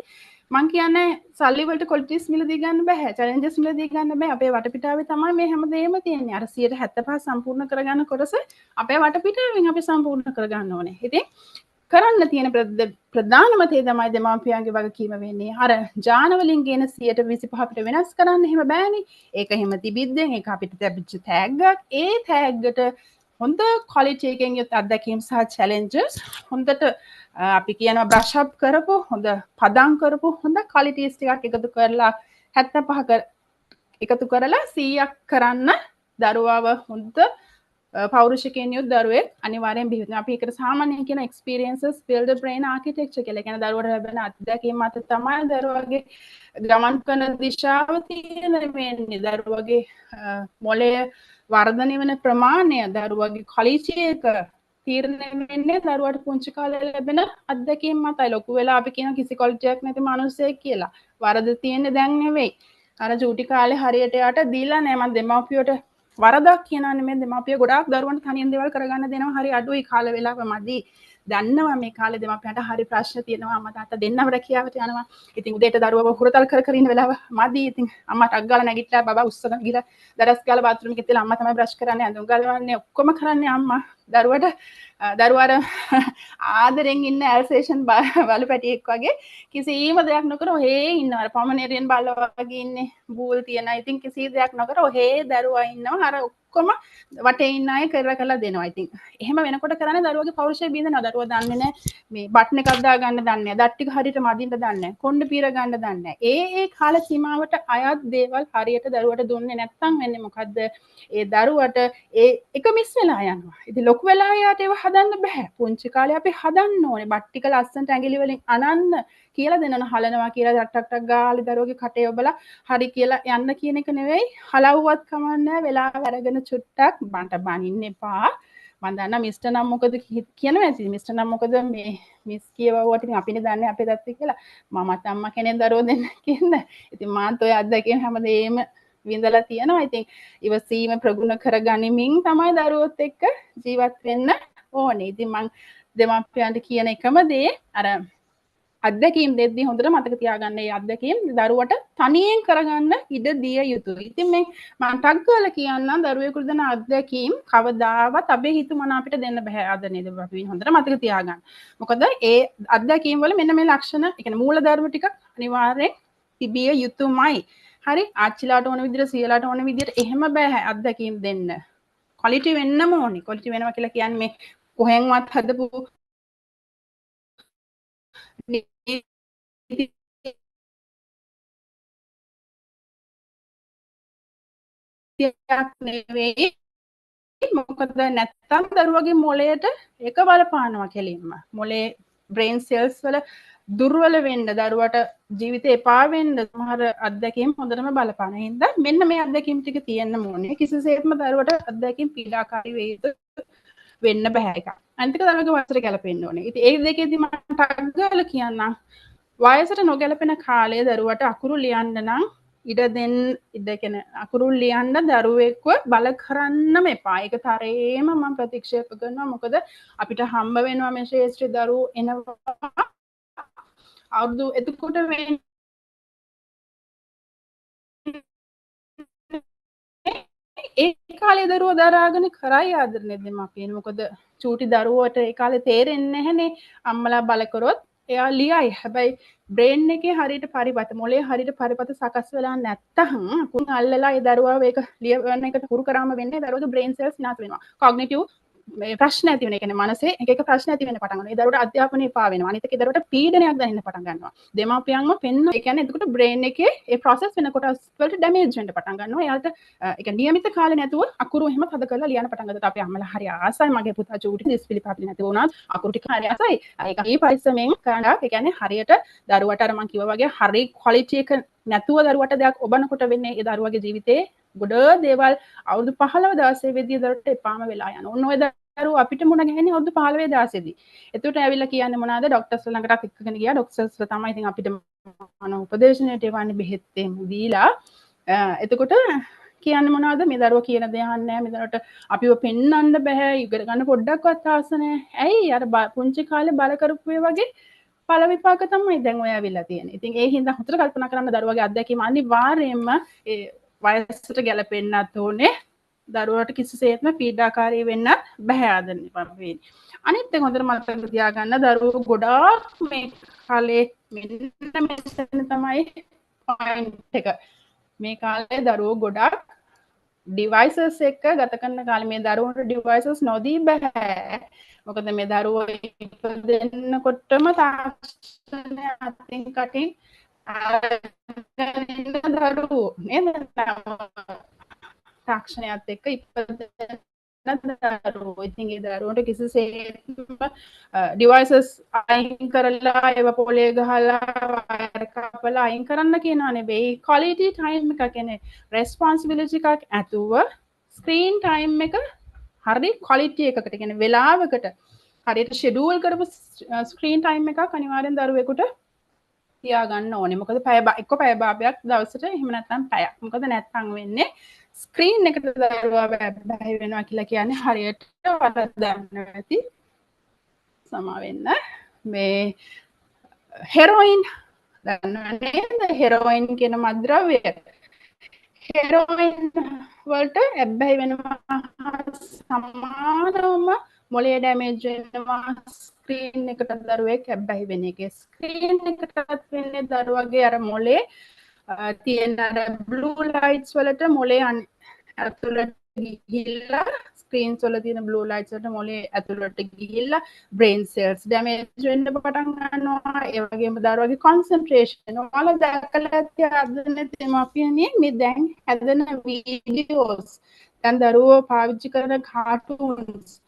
මං කියන්නේ සල්ලි වලට ක්වොලිටිස් මිලදී ගන්න බෑ. චැලෙන්ජස් මිලදී ගන්න බෑ. අපේ වටපිටාවේ තමයි මේ හැමදේම තියෙන්නේ. අර 175 සම්පූර්ණ කරගන්න කොටස අපේ වටපිටාවෙන් අපි සම්පූර්ණ කරගන්න ඕනේ. ඉතින් කරන්න තියෙන ප්‍රධානම දේ තමයි දෙමාපියන්ගේ වගකීම වෙන්නේ. අර ජාන වලින් ගෙන 125 අපිට වෙනස් කරන්න එහෙම බෑනේ. ඒක එහෙම තිබිද්දෙන් ඒක අපිට ලැබිච්ච තෑග්ගක්. ඒ තෑග්ගට හොඳ ක්වොලිටි එකෙන් යුත් අත්දැකීම් සහ චැලෙන්ජස් හොඳට අපි කියනවා බ්‍රෂ් අප් කරපු හොඳ පදම් කරපු හොඳ ක්වොලිටිස් ටිකක් එකතු කරලා 75ක එකතු කරලා 100ක් කරන්න දරුවාව හොඳ පෞරුෂකයෙන් යුත් දරුවෙක් අනිවාර්යෙන් බිහි වෙනවා. අපි ඒකට සාමාන්‍යයෙන් කියන experiences build a brain architecture කියලා. කියන දරුවට ලැබෙන අත්දැකීම් මත තමයි දරුවගේ ගමන් කරන දිශාව තියෙන වෙන්නේ. දරුවගේ මොළය වර්ධනය වෙන ප්‍රමාණය දරුවගේ ක්වොලිටි එක තීරණය වෙන්නේ දරුවට පුංචි කාලේ ලැබෙන අත්දැකීම් මතයි. ලොකු වෙලා අපි කියන කිසි ක්වොලිටියක් නැති මිනිස්සෙක් කියලා. වරද තියෙන්නේ දැන් නෙවෙයි. අර චූටි කාලේ හරියට යට දීලා නෑ. මම දෙමාපියට වරදක් කියනවා නෙමෙයි. දෙමාපිය ගොඩාක් දරුවන්ට තනියෙන් දේවල් කරගන්න දෙනවා. හරි අඩුයි කාල වේලාව මදි. දන්නවා මේ කාලේ දෙමාපියන්ට හරි ප්‍රශ්න තියෙනවා. අම්මා තාත්තා දෙන්නම රැකියාවට යනවා. ඉතින් උදේට දරුවව හුරතල් කර කර ඉන්න වෙලාව මදි. ඉතින් අම්මා ටක් ගාලා නැගිටලා බබා උස්සගෙන ගිහලා දරස් ගාලා බාත්රූම් එකේ තියලා අම්මා තමයි බ්‍රෂ් කරන්නේ, අඳුම් ගලවන්නේ, ඔක්කොම කරන්නේ අම්මා. දරුවාට ආදරෙන් ඉන්න ඇල්සේෂන් බලු පැටියෙක් වගේ කිසිම දෙයක් නොකර ඔහේ ඉන්නවා. අර පමනේරියන් බල්ලා වගේ ඉන්නේ බූල් තියනවා. ඉතින් කිසි දෙයක් නොකර ඔහේ දරුවා ඉන්නවා. අර ඔක්කොම වටේ ඉන්න අය කරලා දෙනවා. ඉතින් එහෙම වෙනකොට කරන්නේ දරුවගේ පෞරුෂය බින්දනවා. දරුවා දන්නේ නැහැ මේ බටන් එකක් දාගන්න දන්නේ නැහැ. දත් ටික හරියට මදින්න දන්නේ නැහැ. කොණ්ඩ පීර ගන්න දන්නේ නැහැ. ඒ කාල සීමාවට අයත් දේවල් හරියට දරුවට දුන්නේ නැත්නම් වෙන්නේ මොකද්ද? ඒ දරුවට ඒ එක මිස් වෙලා යනවා. ඉතින් ලොකු වෙලා යාට ඒව හදන්න බෑ. පුංචි කාලේ අපි හදන්න ඕනේ. බත් ටික ලස්සනට ඇඟිලි වලින් අනන්න කියලා දෙනවන හලනවා කියලා ටක් ගාලි දරුවගේ කටේ ඔබලා හරි කියලා යන්න කියන එක නෙවෙයි. හලවුවත් කමන්නේ වෙලාව අරගෙන චුට්ටක් බන්ට බනින්න එපා. මම දන්නා මිස්ටර් නම් මොකද කියනවා ඇති. මිස්ටර් නම් මොකද මේ මිස් කියවුවට ඉතින් අපිනේ දන්නේ අපේ දත්තේ කියලා. මමත් අම්මා කෙනෙක් දරුවෝ දෙන්න කියන්නේ. ඉතින් මාත් ඔය අත්දැකීම් හැමදේම විඳලා තියෙනවා. ඉතින් ඉවසීම ප්‍රගුණ කරගනිමින් තමයි දරුවොත් එක්ක ජීවත් වෙන්න ඕනේ. ඉතින් මම දෙමාපියන්ට කියන එකම දේ අර අත්දැකීම් දෙද්දී හොඳට මතක තියාගන්න මේ අත්දැකීම් දරුවට තනියෙන් කරගන්න ඉඩ දිය යුතුයි. ඉතින් මේ මම ටක් ගාලා කියන්නම් දරුවෙකුට දෙන අත්දැකීම් කවදාවත් අපේ හිතුමන අපිට දෙන්න බෑ අද නේද අපි හොඳට මතක තියාගන්න. මොකද ඒ අත්දැකීම් වල මෙන්න මේ ලක්ෂණ, ඒ කියන්නේ මූල ධර්ම ටික අනිවාර්යෙන් තිබිය යුතුමයි. හරි ආච්චිලාට ඕන විදිහට සියලාට ඕන විදිහට එහෙම බෑ අත්දැකීම් දෙන්න. ක්වොලිටි වෙන්නම ඕනේ. ක්වොලිටි වෙනවා කියලා කියන්නේ මේ කොහෙන්වත් හදපු නෙවෙයි. මොකද නැත්තම් දරුවගේ මොළයට ඒක බලපානවා කෙලින්ම. මොළේ බ්‍රේන් සෙල්ස් වල දුර්වල වෙන්න දරුවට ජීවිතේ එපා වෙන්න සමහර අත්දැකීම් හොඳටම බලපාන හින්දා මෙන්න මේ අත්දැකීම් ටික තියෙන්න ඕනේ. කිසිසේත්ම දරුවට අත්දැකීම් පීඩාකාරී වෙයි වෙන්න බෑ එක. අනිත් එක දරුවගේ වයසට ගැලපෙන්න ඕනේ. ඉතින් ඒ දෙකේදී මම ටග් ගාලා කියන්නම් වයසට නොගැලපෙන කාලයේ දරුවට අකුරු ලියන්න නම් ඉඩ දෙන්න ඉඩ කියන්නේ අකුරු ලියන්න දරුවෙක්ව බල කරන්නම එපා. ඒක තරේම මම ප්‍රතික්ෂේප කරනවා. මොකද අපිට හම්බ වෙනවා මේ ශේෂ්ත්‍රී දරුවෝ එනවා අවුරුදු එතකොට ඒ කාලේ දරුවෝ දරාගෙන කරයි ආදරණය දෙමාපියන්. මොකද චූටි දරුවෝට ඒ කාලේ තේරෙන්නේ නැහනේ අම්මලා බල කරොත් එයා ලියයි. හැබැයි බ්‍රේන් එකේ හරියට පරිපත මොලේ හරියට පරිපත සකස් වෙලා නැත්තම් කුණ අල්ලලා ඒ දරුවා ඒක ලියවන්න එකට හුරු කරාම වෙන්නේ දරුවගේ බ්‍රේන් සෙල්ස් විනාශ වෙනවා. කොග්නිටිව් මේ ප්‍රශ්න ඇති වෙන. ඒ කියන්නේ මනසේ එක එක ප්‍රශ්න ඇති වෙන්න පටන් ගන්නවා. ඒ දරුවට අධ්‍යාපනය එපා වෙනවා. අනිත් එක ඒ දරුවට පීඩනයක් දැනෙන්න පටන් ගන්නවා. දෙමාපියන්ම පෙන්න ඒ කියන්නේ එතකොට බ්‍රේන් එකේ ඒ process වෙන කොටස් වලට ඩැමේජ් වෙන්න පටන් ගන්නවා. එයාට ඒ කියන්නේ නියමිත කාලේ නැතුව අකුරු එහෙම තද කරලා ලියන්න පටන් ගත්තා. අපි අම්මලා හරි ආසයි මගේ පුතා චූටි දිස්පිලි පාපිලි නැති වුණාත් අකුරු ටික හරි ආසයි. ඒක ඊ පරිස්සමෙන් කරනවා. ඒ කියන්නේ හරියට දරුවට අර මම කිව්වා වගේ හරි ක්වොලිටි එක නැතුව දරුවට දෙයක් ඔබනකොට වෙන්නේ ඒ දරුවගේ ජීවිතේ ගොඩ දේවල් අවුරුදු 15 16 වෙදී දරුවට එපාම වෙලා යනවා. ඔන්න ඔය දරුවෝ අපිට මුණ ගැහෙන්නේ අවුරුදු 15 16 දී. එතකොට ඇවිල්ලා කියන්නේ මොනවාද ડોක්ටර්ස් ළඟට එක්කගෙන ගියා. ડોක්ටර්ස්ලා තමයි ඉතින් අපිට මොන උපදේශනයට එවන්නේ බෙහෙත් එහෙම දීලා. එතකොට කියන්නේ මොනවද මේ දරුවා කියන දේ අහන්නේ නැහැ. මේ දරුවට අපිව පෙන්වන්න බෑ. ඉගෙන ගන්න පොඩ්ඩක්වත් ආස නැහැ. ඇයි අර පුංචි කාලේ බල කරපු වගේ පළ විපාක තමයි දැන් ඔය ඇවිල්ලා තියෙන්නේ. ඉතින් ඒ හින්දා හොඳට කල්පනා කරන්න දරුවගේ අත්දැකීම අනිවාර්යයෙන්ම ඒ වයසට ගැලපෙන්නත් ඕනේ. දරුවට කිසිසේත්ම පීඩාකාරී වෙන්න බෑ ආදරණීය පරිවෙන්නේ. අනිත් එක හොඳට මතක තියාගන්න දරුවෝ ගොඩාක් මේ කාලේ මෙන්න මෙතන තමයි පොයින්ට් එක. මේ කාලේ දරුවෝ ගොඩාක් ඩිවයිසස් එක්ක ගත කරන කාලේ මේ දරුවන්ට ඩිවයිසස් නොදී බෑ. මොකද මේ දරුවෝ ඉපදෙන්නකොටම තාක්ෂණය අතින් කටින් දරුවෝ නේද? තාක්ෂණයත් එක්ක ඉපදෙන දරුවෝ. ඉතින් ඒ දරුවන්ට කිසිසේත්ම ඩිවයිසස් අයින් කරලා ඒව පොලේ ගහලා වයර් කපලා අයින් කරන්න කියනවා නෙවෙයි. ක්වොලිටි ටයිම් එකක් කියන්නේ රෙස්පොන්සිබිලිටි එකක් ඇතුව ස්ක්‍රීන් ටයිම් එක හරි ක්වොලිටි එකකට කියන්නේ වෙලාවකට හරියට ෂෙඩියුල් කරපු ස්ක්‍රීන් ටයිම් එකක් අනිවාර්යෙන් දරුවෙකුට තියාගන්න ඕනේ. මොකද එක්ක පැය භාගයක් දවසට එහෙම නැත්නම් පැයක්. මොකද නැත්නම් වෙන්නේ ස්ක්‍රීන් එකට දරුවා බැහැ වෙනවා කියලා කියන්නේ හරියට වරද්දන්න නැති සමා වෙන්න මේ හෙරොයින් දන්නවද? හෙරොයින් කියන මත්ද්‍රව්‍ය හෙරොයින් වලට ඇබ්බැහි වෙනවා සමානවම මොලේ ඩැමේජ් වෙනවා ස්ක්‍රීන් එකට දරුවෙක් ඇබ්බැහි වෙන එකේ. ස්ක්‍රීන් එකටත් වෙන්නේ දරුවගේ අර මොලේ තියෙන අර බ්ලූ ලයිට්ස් වලට මොලේ ඇතුළට ගිහිල්ලා ස්ක්‍රීන්ස් වල තියෙන බ්ලූ ලයිට්ස් වලට මොලේ ඇතුළට ගිහිල්ලා බ්‍රේන් සෙල්ස් ඩැමේජ් වෙන්න පටන් ගන්නවා. ඒ වගේම දරුවගේ කොන්සන්ට්‍රේෂන් ඔයාලා දැකලා ඇති අදනේ දෙමාපියනේ මේ දැන් හැදෙන වීඩියෝස් දැන් දරුවෝ පාවිච්චි කරන කාටුන්ස්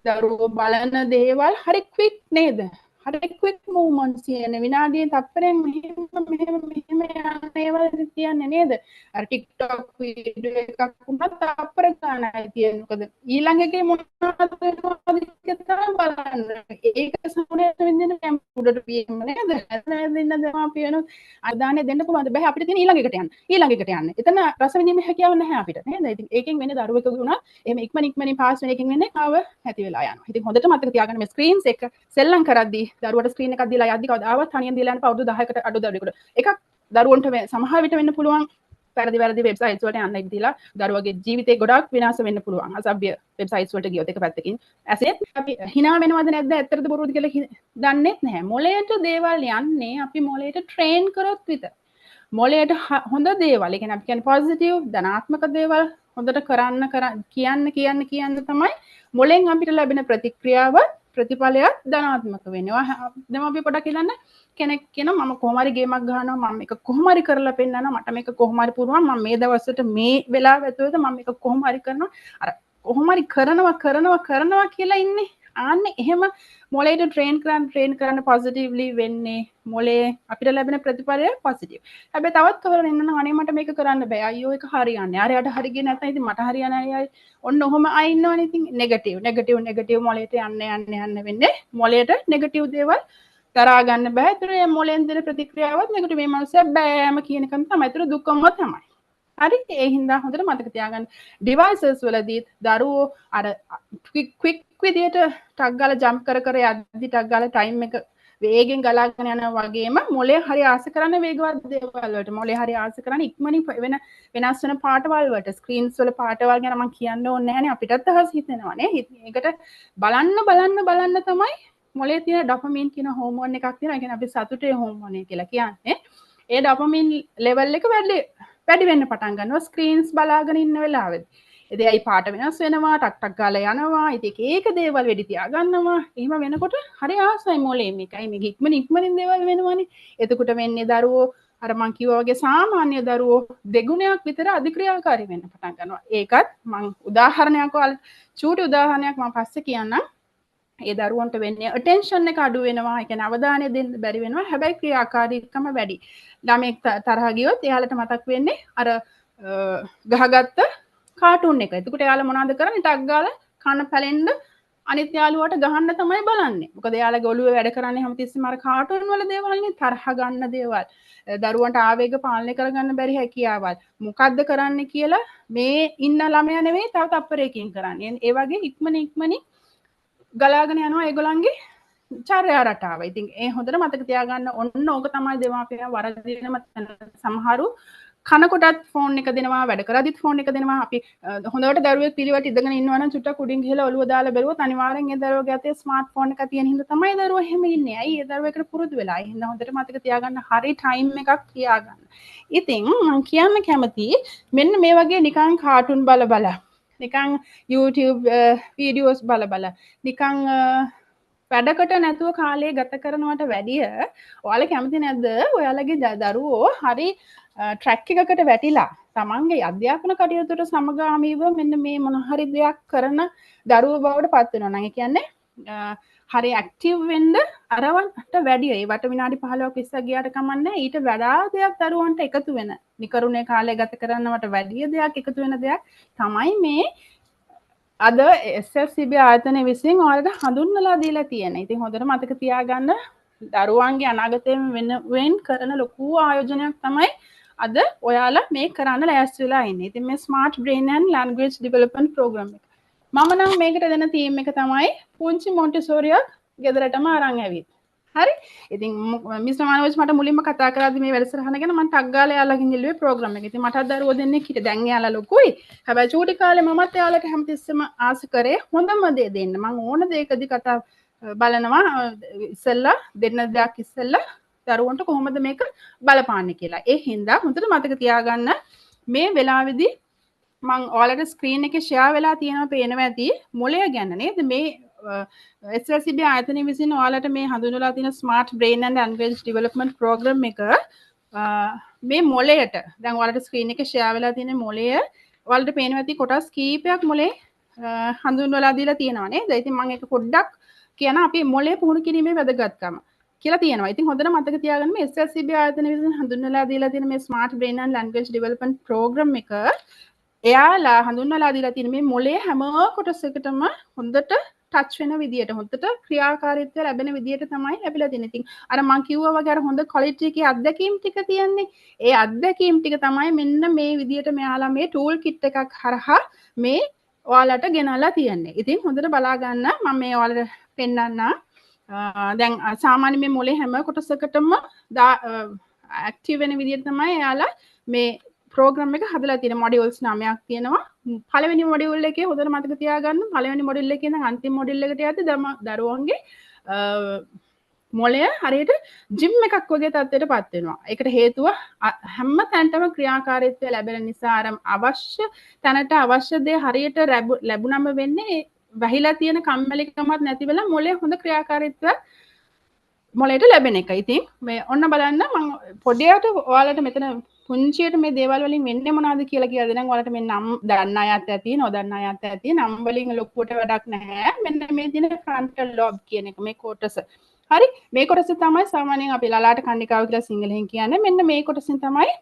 දරුවෝ බලන දේවල් හරි ක්වික් නේද? හරි ක්වික් මූවමන්ට්ස් කියන විනාඩියේ තත්පරෙන් මෙහෙම යන ඒවා තියන්නේ නේද? අර TikTok වීඩියෝ එකක් වුණත් තත්පර ගන්නයි තියෙන්නේ. මොකද ඊළඟ එකේ මොනවද වෙනවද කියලා බලන්න. ඒක සමුනේ වෙන්නේ කැම්පුඩට PM නේද? දෙන්න දෙමාපියනො අදානේ දෙන්න පුළුවන්ද? බෑ අපිට තියෙන ඊළඟ එකට යන්න. ඊළඟ එකට යන්න. එතන රස විඳීමේ හැකියාව නැහැ අපිට නේද? ඉතින් ඒකෙන් වෙන්නේ දරුවෙකුගේ උනා එහෙම ඉක්මනින් පාස් වෙන එකකින් වෙන්නේ ආව නැති වෙලා යනවා. ඉතින් හොඳට මතක තියාගන්න මේ ස්ක්‍රීන්ස් එක සෙල්ලම් කරද්දී දරුවට ස්ක්‍රීන් එකක් දීලා යද්දි කවදාවත් තනියෙන් දීලා යන අවුරුදු 10කට අඩු දරුවෙකුට එකක් දරුවන්ට සමහර විට වෙන්න පුළුවන් වැරදි වෙබ්සයිට්ස් වලට යන්න දීලා දරුවගේ ජීවිතේ ගොඩාක් විනාශ වෙන්න පුළුවන් අසභ්‍ය වෙබ්සයිට්ස් වලට ගියොත් එක පැත්තකින් ඇසෙත් අපි hina වෙනවද නැද්ද ඇත්තටද බොරුවද කියලා දන්නේ නැහැ. මොලේට දේවල් යන්නේ අපි මොලේට ට්‍රේන් කරොත් විතර. මොලේට හොඳ දේවල්, ඒ කියන්නේ අපි කියන්නේ පොසිටිව් ධනාත්මක දේවල් හොඳට කියන්න තමයි මොලෙන් අපිට ලැබෙන ප්‍රතික්‍රියාව ප්‍රතිඵලයක් ධනාත්මක වෙනවා. දැන් අපි පොඩක් හිතන්න කෙනෙක් කියනවා මම කොහොම හරි ගේමක් ගහනවා මම මේක කොහොම හරි කරලා පෙන්නනවා මට මේක කොහොම හරි පුරුවන් මම මේ දවස්වලට මේ වෙලාව ඇතුළත මම මේක කොහොම හරි කරනවා. අර කොහොම හරි කරනවා කියලා ඉන්නේ ආන්න එහෙම මොලේට ට්‍රේන් කරන්න පොසිටිව්ලි වෙන්නේ මොලේ අපිට ලැබෙන ප්‍රතිඵලය පොසිටිව්. හැබැයි තවත් කවරක් ඉන්නවනම් අනේ මට මේක කරන්න බෑ. අයියෝ ඒක හරියන්නේ. අරයට හරි ගියේ නැත්නම් ඉතින් මට හරියන්නේ අයයි. ඔන්න ඔහොම අය ඉන්නවනේ ඉතින් නෙගටිව් මොලේට යන්න වෙන්නේ. මොලේට නෙගටිව් දේවල් දරා ගන්න බෑ. ඒතර මොලෙන් දෙන ප්‍රතික්‍රියාවත් නෙගටිව් මේ මනුස්සයා බෑම කියන එකම තමයි. ඒතර දුකම තමයි. හරි ඒ හින්දා හොඳට මතක තියාගන්න ඩිවයිසස් වලදීත් දරුවෝ අර ක්වික් විදියට ටක් ගාලා ජම්ප් කර යද්දි ටක් ගාලා ටයිම් එක වේගෙන් ගලාගෙන යනවා වගේම මොලේ හරි ආස කරන වේගවත් දේවල් වලට මොලේ හරි ආස කරන ඉක්මනින් වෙනස් වෙන පාටවල් වලට ස්ක්‍රීන්ස් වල පාටවල් ගැන මම කියන්න ඕනේ නැහැනේ අපිටත් අහස් හිතෙනවානේ ඒකට බලන්න තමයි මොලේ තියෙන ඩොපමින් කියන හෝමෝන් එකක් තියෙනවා. ඒ කියන්නේ අපි සතුටේ හෝමෝන් කියලා කියන්නේ. ඒ ඩොපමින් ලෙවල් එක වැඩි වෙන්න පටන් ගන්නවා ස්ක්‍රීන්ස් බලාගෙන ඉන්න වෙලාවෙදී. ඉතින් අයි පාට වෙනස් වෙනවා, ටක් ගාලා යනවා. ඉතින් ඒක දේවල් වෙඩි තියා ගන්නවා. එහෙම වෙනකොට හරි ආසයි මොලේ මේකයි මේක ඉක්මනින් දේවල් වෙනවනේ. එතකොට වෙන්නේ දරුවෝ අර මං කිව්වා වගේ සාමාන්‍ය දරුවෝ දෙගුණයක් විතර අධික්‍රියාකාරී වෙන්න පටන් ගන්නවා. ඒකත් මං උදාහරණයක් චූටි උදාහරණයක් මම පස්සේ කියන්නම්. ඒ දරුවන්ට වෙන්නේ attention එක අඩු වෙනවා. ඒ කියන්නේ අවධානය දෙන්න බැරි වෙනවා. හැබැයි ක්‍රියාකාරීකම වැඩි. ළමෙක් තරහ ගියොත් එයාලට මතක් වෙන්නේ අර ගහගත්ත කාටුන් එක. එතකොට එයාලා මොනවද කරන්නේ? ටක් ගාලා කන පැලෙන්න අනිත් යාළුවාට ගහන්න තමයි බලන්නේ. මොකද එයාලගේ ඔළුවේ වැඩ කරන්නේ හැමතිස්සෙම අර කාටුන් වල දේවල්නේ තරහ ගන්න දේවල්. දරුවන්ට ආවේග පාලනය කරගන්න බැරි හැකියාවල්. මොකද්ද කරන්න කියලා මේ ඉන්න ළමයා නෙවෙයි තව තප්පරයකින් කරන්නේ. ඒ වගේ ඉක්මනින් ගලාගෙන යනවා ඒගොල්ලන්ගේ චර්යා රටාව. ඉතින් ඒ හොඳට මතක තියාගන්න ඕන ඕක තමයි දෙමාපියන් වරදිනම සමහරු කනකොටත් ෆෝන් එක දෙනවා වැඩ කරද්දිත් ෆෝන් එක දෙනවා. අපි හොඳට දරුවෙක් පිළිවෙට ඉඳගෙන ඉන්නවා නම් චුට්ටක් උඩින් ගිහලා ඔළුව දාලා බැලුවොත් අනිවාර්යෙන් ඒ දරුවගේ අතේ ස්මාර්ට් ෆෝන් එකක් තියෙන හින්දා තමයි දරුවා එහෙම ඉන්නේ. ඇයි ඒ දරුවා ඒකට පුරුදු වෙලා. ඒ හින්දා හොඳට මතක තියාගන්න හරි ටයිම් එකක් තියාගන්න. ඉතින් මම කියන්න කැමති මෙන්න මේ වගේ නිකන් කාටුන් බල නිකන් YouTube වීඩියෝස් බල නිකන් වැඩකට නැතුව කාලය ගත කරනවට වැඩිය ඔයාලා කැමති නැද්ද ඔයාලගේ දරුවෝ හරි ට්‍රැක් එකකට වැටිලා තමන්ගේ අධ්‍යාපන කටයුතුට සමගාමීව මෙන්න මේ මොන හරි දෙයක් කරන දරුවෝ බවට පත් වෙනවා නම් ඒ කියන්නේ හරි ඇක්ටිව් වෙන්න අරවන්ට වැඩිය ඒවට විනාඩි 15ක් 20ක් ගියාට කමන්නේ ඊට වඩා දෙයක් දරුවන්ට එකතු වෙන නිකරුණේ කාලය ගත කරනවට වැඩිය දෙයක් එකතු වෙන දෙයක් තමයි මේ අද SLCB ආයතනය විසින් ඔයාලට හඳුන්වලා දීලා තියෙනවා. ඉතින් හොඳට මතක තියාගන්න දරුවන්ගේ අනාගතයෙන් වෙනුවෙන් කරන ලොකු ආයෝජනයක් තමයි අද ඔයාලා මේ කරන්න ලෑස්ති වෙලා ඉන්නේ. ඉතින් මේ Smart Brain and Language Development Program එක. මම නම් මේකට දෙන තීම් එක තමයි පුංචි මොන්ටිසෝරියක් ගෙදරටම අරන් ඇවිත්. හරි? ඉතින් මිස්ටර් මානවජ් මට මුලින්ම කතා කරද්දි මේ වැඩසටහන ගැන මම ටක් ගාලා එයාලගෙන් ඉල්ලුවේ ප්‍රෝග්‍රෑම් එක. ඉතින් මටත් දරුවෝ දෙන්නෙක් හිටියේ. දැන් එයාලා ලොකුයි. හැබැයි චූටි කාලේ මමත් එයාලට හැමතිස්සෙම ආස කරේ හොඳම දේ දෙන්න. මම ඕන දෙයකදී කතා බලනවා ඉස්සෙල්ලා දෙන්න දෙයක් ඉස්සෙල්ලා දරුවන්ට කොහොමද මේක බලපාන්නේ කියලා. ඒ හින්දා හොඳට මතක තියාගන්න මේ වෙලාවේදී මම ඔයාලට ස්ක්‍රීන් එකේ ෂෙයා වෙලා තියෙනවා පේනවා ඇති මොලය ගැන නේද මේ SLCB ආයතනය විසින් ඔයාලට මේ හඳුන්වලා තියෙන Smart Brain and Language Development Program එක මේ මොලයට දැන් ඔයාලට ස්ක්‍රීන් එකේ ෂෙයා වෙලා තියෙන මොලය ඔයාලට පේනවා ඇති කොටස් කීපයක් මොලේ හඳුන්වලා දීලා තියෙනවා නේද? ඉතින් මම ඒක පොඩ්ඩක් කියන අපි මොලේ පුහුණු කිරීමේ වැදගත්කම කියලා තියෙනවා. ඉතින් හොඳට මතක තියාගන්න මේ SLCB ආයතනය විසින් හඳුන්වලා දීලා තියෙන මේ Smart Brain and Language Development Program එක එයාලා හඳුන්වලා දීලා තියෙන මේ මොලේ හැම කොටසකටම හොඳට ටච් වෙන විදියට හොඳට ක්‍රියාකාරීත්වය ලැබෙන විදියට තමයි ලැබිලා තියෙන්නේ. ඉතින් අර මම කිව්වා වගේ අර හොඳ ක්වොලිටි එකේ අත්දැකීම් ටික තියන්නේ. ඒ අත්දැකීම් ටික තමයි මෙන්න මේ විදියට මෙයාලා මේ ටූල් කිට් එකක් හරහා මේ ඔයාලට ගෙනල්ලා තියන්නේ. ඉතින් හොඳට බලා ගන්න මම මේ ඔයාලට පෙන්නන්න. දැන් සාමාන්‍ය මේ මොලේ හැම කොටසකටම ඇක්ටිව් වෙන විදියට තමයි එයාලා මේ ප්‍රෝග්‍රෑම් එක හදලා තියෙන මොඩියුල්ස් 9ක් තියෙනවා. පළවෙනි මොඩියුල් එකේ හොඳට මතක තියාගන්න පළවෙනි මොඩියුල් එකේ ඉඳන් අන්තිම මොඩියුල් එකට යද්දි දරුවන්ගේ මොළය හරියට ජිම් එකක් වගේ තත්ත්වයටපත් වෙනවා. ඒකට හේතුව හැම තැනටම ක්‍රියාකාරීත්වය ලැබෙන නිසා අර අවශ්‍ය තැනට අවශ්‍ය දේ හරියට ලැබුණම වෙන්නේ වැහිලා තියෙන කම්මැලිකමක් නැති වෙලා මොළයේ හොඳ ක්‍රියාකාරීත්වය මොළයට ලැබෙන එක. ඉතින් මේ ඔන්න බලන්න මම පොඩියට ඔයාලට මෙතන පුංචියට මේ දේවල් වලින් වෙන්නේ මොනවද කියලා කියලා දෙනම් ඔයාලට මේ නම් දන්න අයත් ඇති නොදන්න අයත් ඇති නම් වලින් ලොකුවට වැඩක් නැහැ මෙන්න මේ දින ෆ්‍රන්ටල් ලෝබ් කියන එක මේ කොටස හරි මේ කොටස තමයි සාමාන්‍යයෙන් අපි ලලාට කණ්ඩිකාව කියලා සිංහලෙන් කියන්නේ මෙන්න මේ කොටසින් තමයි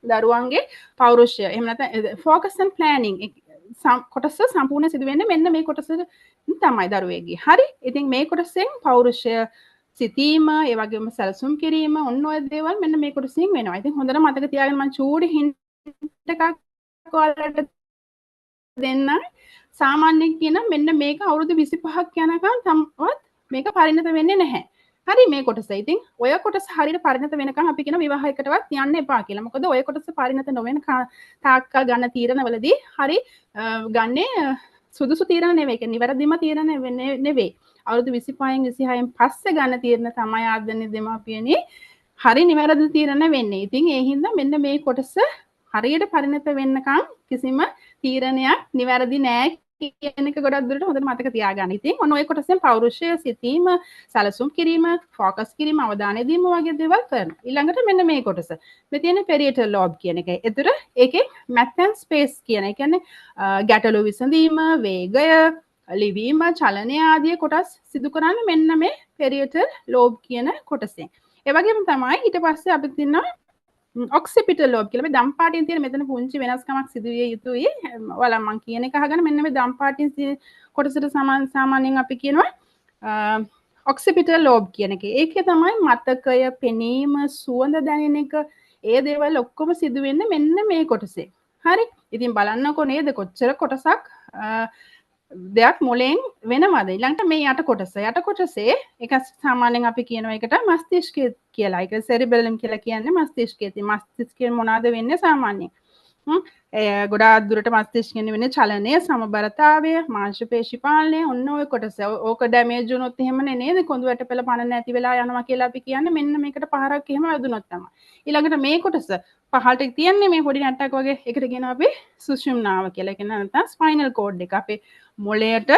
දරුවන්ගේ පෞරුෂය එහෙම නැත්නම් focus and planning කොටස සම්පූර්ණ සිදු වෙන්නේ මෙන්න මේ කොටස තමයි දරුවෙක්ගේ හරි ඉතින් මේ කොටසෙන් පෞරුෂය සිතීම ඒ වගේම සැලසුම් කිරීම ඔන්න ඔය දේවල් මෙන්න මේ කොටසින් වෙනවා. ඉතින් හොඳට මතක තියාගන්න මම චූටි හින්ට් එකක් ඔයාලට දෙන්න. සාමාන්‍යයෙන් කියන මෙන්න මේක අවුරුදු 25ක් යනකම් තමවත් මේක පරිණත වෙන්නේ නැහැ. හරි මේ කොටස. ඉතින් ඔය කොටස හරියට පරිණත වෙනකම් අපි කියන විවාහයකටවත් යන්න එපා කියලා. මොකද ඔය කොටස පරිණත නොවන තාක්කල් ගන්න තීරණවලදී හරි ගන්නේ සුදුසු තීරණ නෙවෙයි. ඒ කියන්නේ නිවැරදිම තීරණ නෙවෙයි. අවුරුදු 25න් 26න් පස්සේ ගන්න තීරණ තමයි ආදරණීය දෙමාපියනි හරි නිවැරදි තීරණ වෙන්නේ. ඉතින් ඒ හින්දා මෙන්න මේ කොටස හරියට පරිණත වෙන්නකම් කිසිම තීරණයක් නිවැරදි නෑ කියන එක ගොඩක් දුරට හොඳට මතක තියාගන්න. ඉතින් ඔන්න ඔය කොටසෙන් පෞරුෂය, සිතීම, සැලසුම් කිරීම, ફોකස් කිරීම, අවධානය දීම වගේ දේවල් කරනවා. ඊළඟට මෙන්න මේ කොටස. මේ තියෙන පෙරියටල් ලෝබ් කියන එක. ඒතර ඒකේ math and space කියන එක කියන්නේ ගැටලු විසඳීම, වේගය, ලිවීම චලනය ආදී කොටස් සිදු කරන්නේ මෙන්න මේ පෙරියටල් ලෝබ් කියන කොටසෙන්. ඒ වගේම තමයි ඊට පස්සේ අපිට තියෙනවා ඔක්සිපිටල් ලෝබ් කියලා. මේ දම් පාටින් තියෙන මෙතන පුංචි වෙනස්කමක් සිදු විය යුතුයි. ඔයාලා මම කියන එක අහගෙන මෙන්න මේ දම් පාටින් කොටසට සාමාන්‍යයෙන් අපි කියනවා ඔක්සිපිටල් ලෝබ් කියන එක. ඒකේ තමයි මතකය, පෙනීම, සුවඳ දැනෙන එක, ඒ දේවල් ඔක්කොම සිදු වෙන්නේ මෙන්න මේ කොටසේ. හරි. ඉතින් බලන්නකෝ නේද කොච්චර කොටසක් දෙයක් මොලෙන් වෙනවද ඊළඟට මේ යට කොටසේ ඒක සාමාන්‍යයෙන් අපි කියනවා ඒකට මස්තිෂ්කය කියලා. ඒක සෙරිබෙලම් කියලා කියන්නේ මස්තිෂ්කයේ. ඉතින් මස්තිෂ්කයෙන් මොනවද වෙන්නේ සාමාන්‍යයෙන්? ගොඩාක් දුරට මස්තිෂ්කයෙන් වෙන්නේ චලනය, සමබරතාවය, මාංශ පේශි පාලනය ඔන්න ඔය කොටස. ඕක ඩැමේජ් වුණොත් එහෙමනේ නේද? කොඳු වැටපෙළ පණ නැති වෙලා යනවා කියලා අපි කියන්නේ මෙන්න මේකට පහරක් එහෙම වැදුනොත් තමයි. ඊළඟට මේ කොටස පහළට තියන්නේ මේ පොඩි නැට්ටක් වගේ එකට කියනවා අපි සුෂුම්නාව කියලා. ඒක නැත්නම් ස්පයිනල් කෝඩ් එක. අපේ මොළයට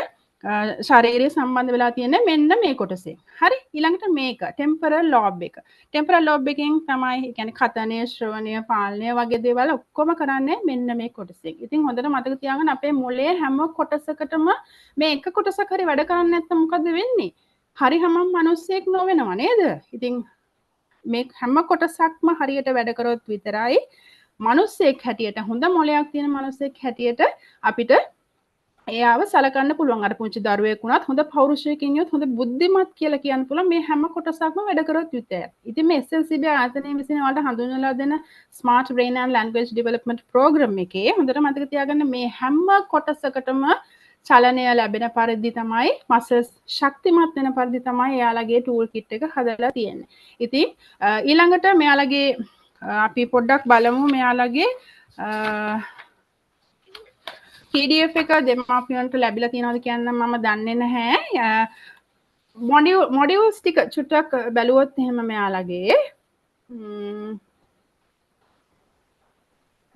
ශරීරය සම්බන්ධ වෙලා තියෙන මෙන්න මේ කොටසේ. හරි ඊළඟට මේක ටෙම්පරල් ලෝබ් එක. ටෙම්පරල් ලෝබ් එකෙන් තමයි ඒ කියන්නේ කතනය, ශ්‍රවණය, පාලනය වගේ දේවල් ඔක්කොම කරන්නේ මෙන්න මේ කොටසෙන්. ඉතින් හොඳට මතක තියාගන්න අපේ මොළයේ හැම කොටසකටම මේ එක කොටසක් හරි වැඩ කරන්නේ නැත්නම් මොකද වෙන්නේ? හරි හැමම මිනිස්සෙක් නොවෙනව නේද? ඉතින් මේ හැම කොටසක්ම හරියට වැඩ කරොත් විතරයි මිනිස්සෙක් හැටියට හොඳ මොළයක් තියෙන මිනිස්සෙක් හැටියට අපිට එයාව සලකන්න පුළුවන්. අර පුංචි දරුවෙක් වුණත් හොඳ පෞරුෂයකින් යොත් හොඳ බුද්ධිමත් කියලා කියන්න පුළුවන් මේ හැම කොටසක්ම වැඩ කරොත් විතරයි. ඉතින් මේ SLCB ආයතනයේ විසින් ඔයාලට හඳුන්වලා දෙන Smart Brain and Language Development Program එකේ හොඳට මතක තියාගන්න මේ හැම කොටසකටම චලනය ලැබෙන පරිදි තමයි මසල්ස් ශක්තිමත් වෙන පරිදි තමයි එයාලගේ ටූල් කිට් එක හදලා තියෙන්නේ. ඉතින් ඊළඟට මෙයාලගේ අපි පොඩ්ඩක් බලමු මෙයාලගේ PDF එක දෙමාපියන්ට ලැබිලා තියෙනවද කියන්න මම දන්නේ නැහැ. මොඩියුල්ස් ටික චුට්ටක් බැලුවොත් එහෙම මෙයාලගේ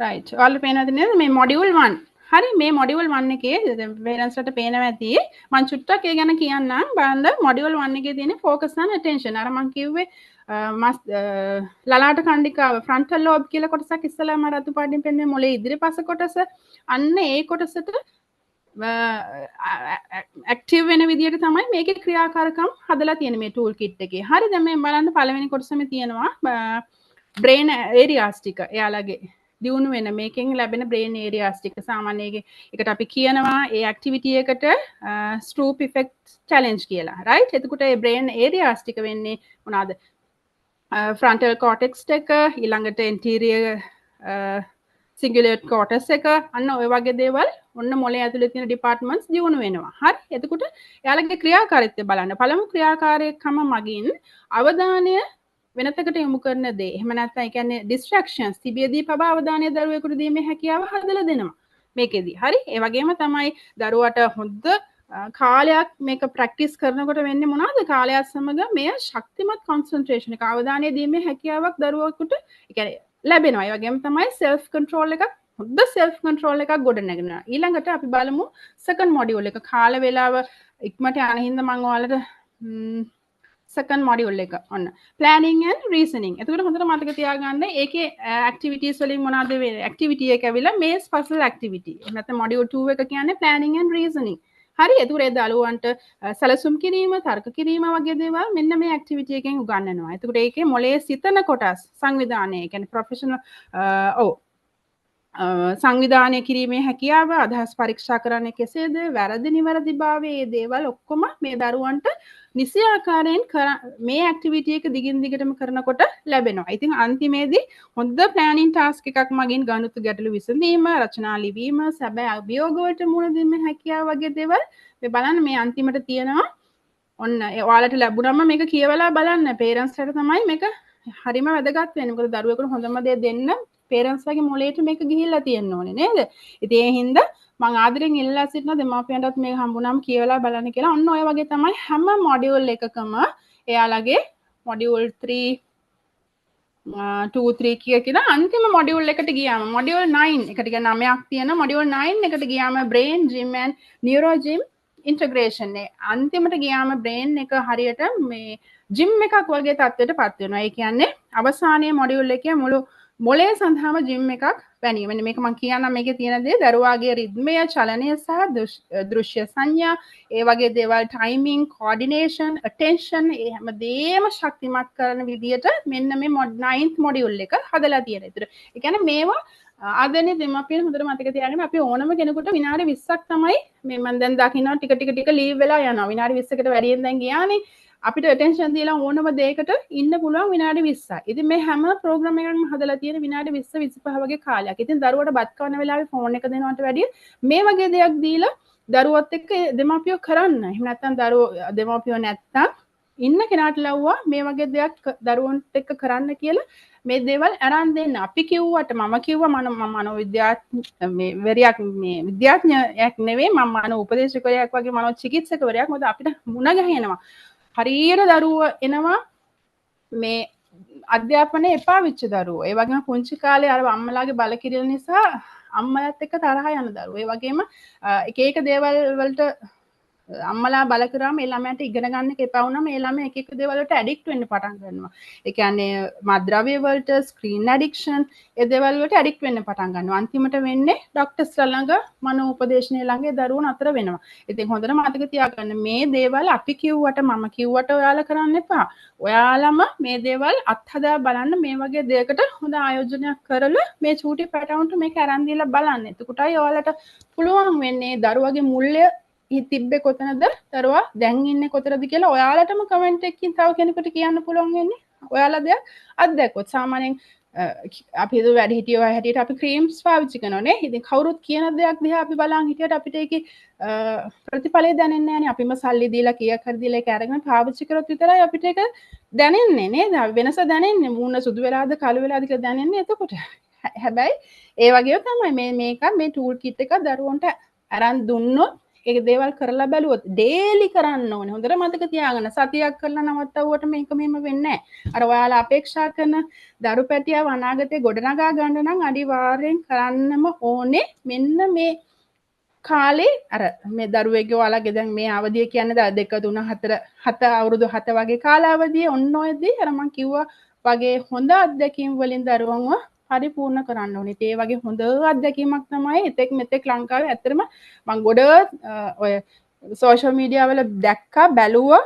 right. ඔයාලට පේනවද නේද මේ මොඩියුල් 1. හරි මේ මොඩියුල් 1 එකේ පේරන්ට්ස්ලට පේනවා ඇති. මම චුට්ටක් ඒ ගැන කියන්නම්. බලන්න මොඩියුල් 1 එකේ තියෙන focus and attention. අර මම කිව්වේ ලලාට කණ්ඩිකාව ෆ්‍රන්ටල් ලෝබ් කියලා කොටසක් ඉස්සලා මම රතු පාටින් පෙන්වන්නේ මොලේ ඉදිරිපස කොටස. අන්න ඒ කොටසට ඇක්ටිව් වෙන විදිහට තමයි මේකේ ක්‍රියාකාරකම් හදලා තියෙන්නේ මේ ටූල් කිට් එකේ. හරි දැන් මේ බලන්න පළවෙනි කොටසෙම තියෙනවා බ්‍රේන් ඒරියාස් ටික. එයාලගේ දියුණු වෙන මේකෙන් ලැබෙන බ්‍රේන් ඒරියාස් ටික සාමාන්‍යයෙන් ඒකට අපි කියනවා ඒ ඇක්ටිවිටි එකට ස්ට්‍රූප් ඉෆෙක්ට් චැලෙන්ජ් කියලා. රයිට්? එතකොට ඒ බ්‍රේන් ඒරියාස් ටික වෙන්නේ මොනවාද? ෆ්‍රන්ටල් කෝටෙක්ස් එක ඊළඟට ඉන්ටීරියර් සිංගුලේට් කෝටස් එක අන්න ඔය වගේ දේවල් ඔන්න මොලේ ඇතුලේ තියෙන ඩිපාර්ට්මන්ට්ස් දියුණු වෙනවා. හරි. එතකොට එයාලගේ ක්‍රියාකාරීත්වය බලන්න. පළමු ක්‍රියාකාරීකම මගින් අවධානය වෙනතකට යොමු කරන දේ. එහෙම නැත්නම් ඒ කියන්නේ distractions තිබියදී පවා අවධානය දරුවෙකුට දීමේ හැකියාව හදලා දෙනවා. මේකෙදි. හරි. ඒ වගේම තමයි දරුවට හොඳ කාලයක් මේක ප්‍රැක්ටිස් කරනකොට වෙන්නේ මොනවද? කාලයත් සමග මෙය ශක්තිමත් කොන්සන්ට්‍රේෂන් එක අවධානය දීමේ හැකියාවක් දරුවෙකුට ඒ කියන්නේ ලැබෙනවා. ඒ වගේම තමයි self control එකක් හොඳ self control එකක් ගොඩනගෙනවා. ඊළඟට අපි බලමු second module එක කාල වේලාව ඉක්මනට යන හින්දා මම ඔයාලට second module එක ඔන්න planning and reasoning. එතකොට හොඳට මතක තියාගන්න ඒකේ activities වලින් මොනවද වෙන්නේ? activity එක ඇවිල්ලා maze puzzle activity. එහෙම නැත්නම් module 2 එක කියන්නේ planning and reasoning. හරි එතකොට ඒ දරුවන්ට සැලසුම් කිරීම, තර්ක කිරීම වගේ දේවල් මෙන්න මේ activity එකෙන් උගන්වනවා. එතකොට ඒකේ මොලේ සිතන කොටස් සංවිධානය, ඒ කියන්නේ professional සංවිධානය කිරීමේ හැකියාව, අදහස් පරීක්ෂා කරන්නේ කෙසේද, වැරදි නිවැරදිභාවය, මේ දේවල් ඔක්කොම මේ දරුවන්ට නිසි ආකාරයෙන් මේ ඇක්ටිවිටි එක දිගින් දිගටම කරනකොට ලැබෙනවා. ඉතින් අන්තිමේදී හොඳ ප්ලෑනින් ටාස්ක් එකක් මගින් ගණිත ගැටලු විසඳීම, රචනා ලිවීම, සැබෑ අභියෝග වලට මුහුණ දීමේ හැකියාව වගේ දේවල් මේ බලන්න මේ අන්තිමට තියෙනවා. ඔන්න ඔයාලට ලැබුණම මේක කියවලා බලන්න. පේරන්ට්ස්ට තමයි මේක හරිම වැදගත් වෙන්නේ. මොකද දරුවෙකුට හොඳම දේ දෙන්න පේරන්ට්ස්ලාගේ මොලේට මේක ගිහිල්ලා තියෙන්න ඕනේ නේද? ඉතින් ඒ හින්දා මම ආදරෙන් ඉල්ලා සිටින දෙමාපියන්ටත් මේක හම්බුනම කියවලා බලන්න කියලා. ඔන්න ඔය වගේ තමයි හැම මොඩියුල් එකකම එයාලගේ මොඩියුල් 3 2 3 කියන අන්තිම මොඩියුල් එකට ගියාම මොඩියුල් 9 එකට කියන 9ක් තියෙන මොඩියුල් 9 එකට ගියාම brain gym and neuro gym integration එක අන්තිමට ගියාම brain එක හරියට මේ gym එකක් වගේ තත්ත්වයකටපත් වෙනවා. ඒ කියන්නේ අවසානයේ මොඩියුල් එකේ මුළු මොලේ සඳහාම gym එකක් වැනිය. මෙන්න මේක මම කියන්නම් මේකේ තියෙන දේ දරුවාගේ රිද්මය, චලනය සහ දෘශ්‍ය සංඥා, ඒ වගේ දේවල් timing, coordination, attention ඒ හැමදේම ශක්තිමත් කරන විදියට මෙන්න මේ 9th මොඩියුල් එක හදලා තියෙනවා. ඒතර ඒ කියන්නේ මේවා ආදරණීය දෙමාපියන් හොඳට මතක තියාගන්න අපි ඕනම කෙනෙකුට විනාඩි 20ක් තමයි මේ මම දැන් දකින්නවා ටික ලීව් වෙලා යනවා. විනාඩි 20කට වැඩියෙන් දැන් ගියානේ. අපිට attention දීලා ඕනම දෙයකට ඉන්න පුළුවන් විනාඩි 20යි. ඉතින් මේ හැම ප්‍රෝග්‍රෑම් එකක්ම හදලා තියෙන විනාඩි 20 25 වගේ කාලයක්. ඉතින් දරුවට බත් කවන වෙලාවේ ෆෝන් එක දෙනවට වැඩිය මේ වගේ දෙයක් දීලා දරුවත් එක්ක දෙමාපියෝ කරන්න. එහෙම නැත්නම් දෙමාපියෝ නැත්තම් ඉන්න කෙනාට ලව්වා මේ වගේ දෙයක් දරුවන්ට එක්ක කරන්න කියලා මේ දේවල් අරන් දෙන්න. අපි කිව්වට මම කිව්වා මම විද්‍යාඥයෙක් නෙවෙයි මම මනෝ උපදේශකයෙක් වගේ මනෝ චිකිත්සකවරයෙක්. මොකද අපිට මුණ ගැහෙනවා. හරියට දරුවෝ එනවා මේ අධ්‍යාපනය එපා වෙච්ච දරුවෝ. ඒ වගේම පුංචි කාලේ අර අම්මලාගේ බල කිරිල නිසා අම්මලාත් එක්ක තරහ යන දරුවෝ. ඒ වගේම එක එක දේවල් වලට අම්මලා බල කරාම ඒ ළමයාට ඉගෙන ගන්න එක එපා වුණාම ඒ ළමයා එක එක දේවල් වලට ඇඩික්ට් වෙන්න පටන් ගන්නවා. ඒ කියන්නේ මත්ද්‍රව්‍ය වලට, ස්ක්‍රීන් ඇඩික්ෂන්, ඒ දේවල් වලට ඇඩික්ට් වෙන්න පටන් ගන්නවා. අන්තිමට වෙන්නේ ડોක්ටර්ස්ලා ළඟ, මනෝ උපදේශනය ළඟ ඒ දරුවෝ නතර වෙනවා. ඉතින් හොඳට මතක තියාගන්න මේ දේවල් අපි කිව්වට මම කිව්වට ඔයාලා කරන්න එපා. ඔයාලම මේ දේවල් අත්හදා බලන්න මේ වගේ දෙයකට හොඳ ආයෝජනයක් කරලා මේ චූටි පැටවුන්ට මේක අරන් දීලා බලන්න. එතකොටයි ඔයාලට පුළුවන් වෙන්නේ දරුවගේ මුල්‍ය තිබ්බේ කොතනද දරුවා දැන් ඉන්නේ කොතනද කියලා ඔයාලටම කමෙන්ට් එකකින් තව කෙනෙකුට කියන්න පුළුවන් වෙන්නේ. ඔයාලා දෙයක් අත්දැක්කොත් සාමාන්‍යයෙන් අපි හිතුව වැඩි හිටියෝ හැටියට අපි ක්‍රීම්ස් පාවිච්චි කරනවානේ. ඉතින් කවුරුත් කියන දෙයක් දිහා අපි බලන් හිටියට අපිට ඒකේ ප්‍රතිඵලය දැනෙන්නේ නැහැනේ. අපිම සල්ලි දීලා කීයක් හරි දීලා ඒක අරගෙන පාවිච්චි කරොත් විතරයි අපිට ඒක දැනෙන්නේ නේද? වෙනස දැනෙන්නේ. මූණ සුදු වෙලාද කළු වෙලාද කියලා දැනෙන්නේ එතකොට. හැබැයි ඒ වගේම තමයි මේක මේ ටූල් කිට් එක දරුවන්ට අරන් දුන්නොත් ඒක දේවල් කරලා බැලුවොත් ඩේලි කරන්න ඕනේ. හොඳට මතක තියාගන්න. සතියක් කරලා නවත්තවුවට මේක මෙහෙම වෙන්නේ නැහැ. අර ඔයාලා අපේක්ෂා කරන දරු පැටියව අනාගතේ ගොඩනගා ගන්න නම් අනිවාර්යෙන් කරන්නම ඕනේ. මෙන්න මේ කාලේ අර මේ දරුවෙක්ගේ ඔයාලගේ දැන් මේ අවධිය කියන්නේ 2 3 4 7 අවුරුදු 7 වගේ කාලාවධිය ඔන්න ඔයදී අර මම කිව්වා වගේ හොඳ අත්දැකීම් වලින් දරුවන්ව පරිපූර්ණ කරන්න ඕනේ. ඒ වගේ හොඳ අත්දැකීමක් තමයි එතෙක් මෙතෙක් ලංකාවේ ඇත්තටම මම ගොඩ ඔය සෝෂල් මීඩියා වල දැක්කා බැලුවා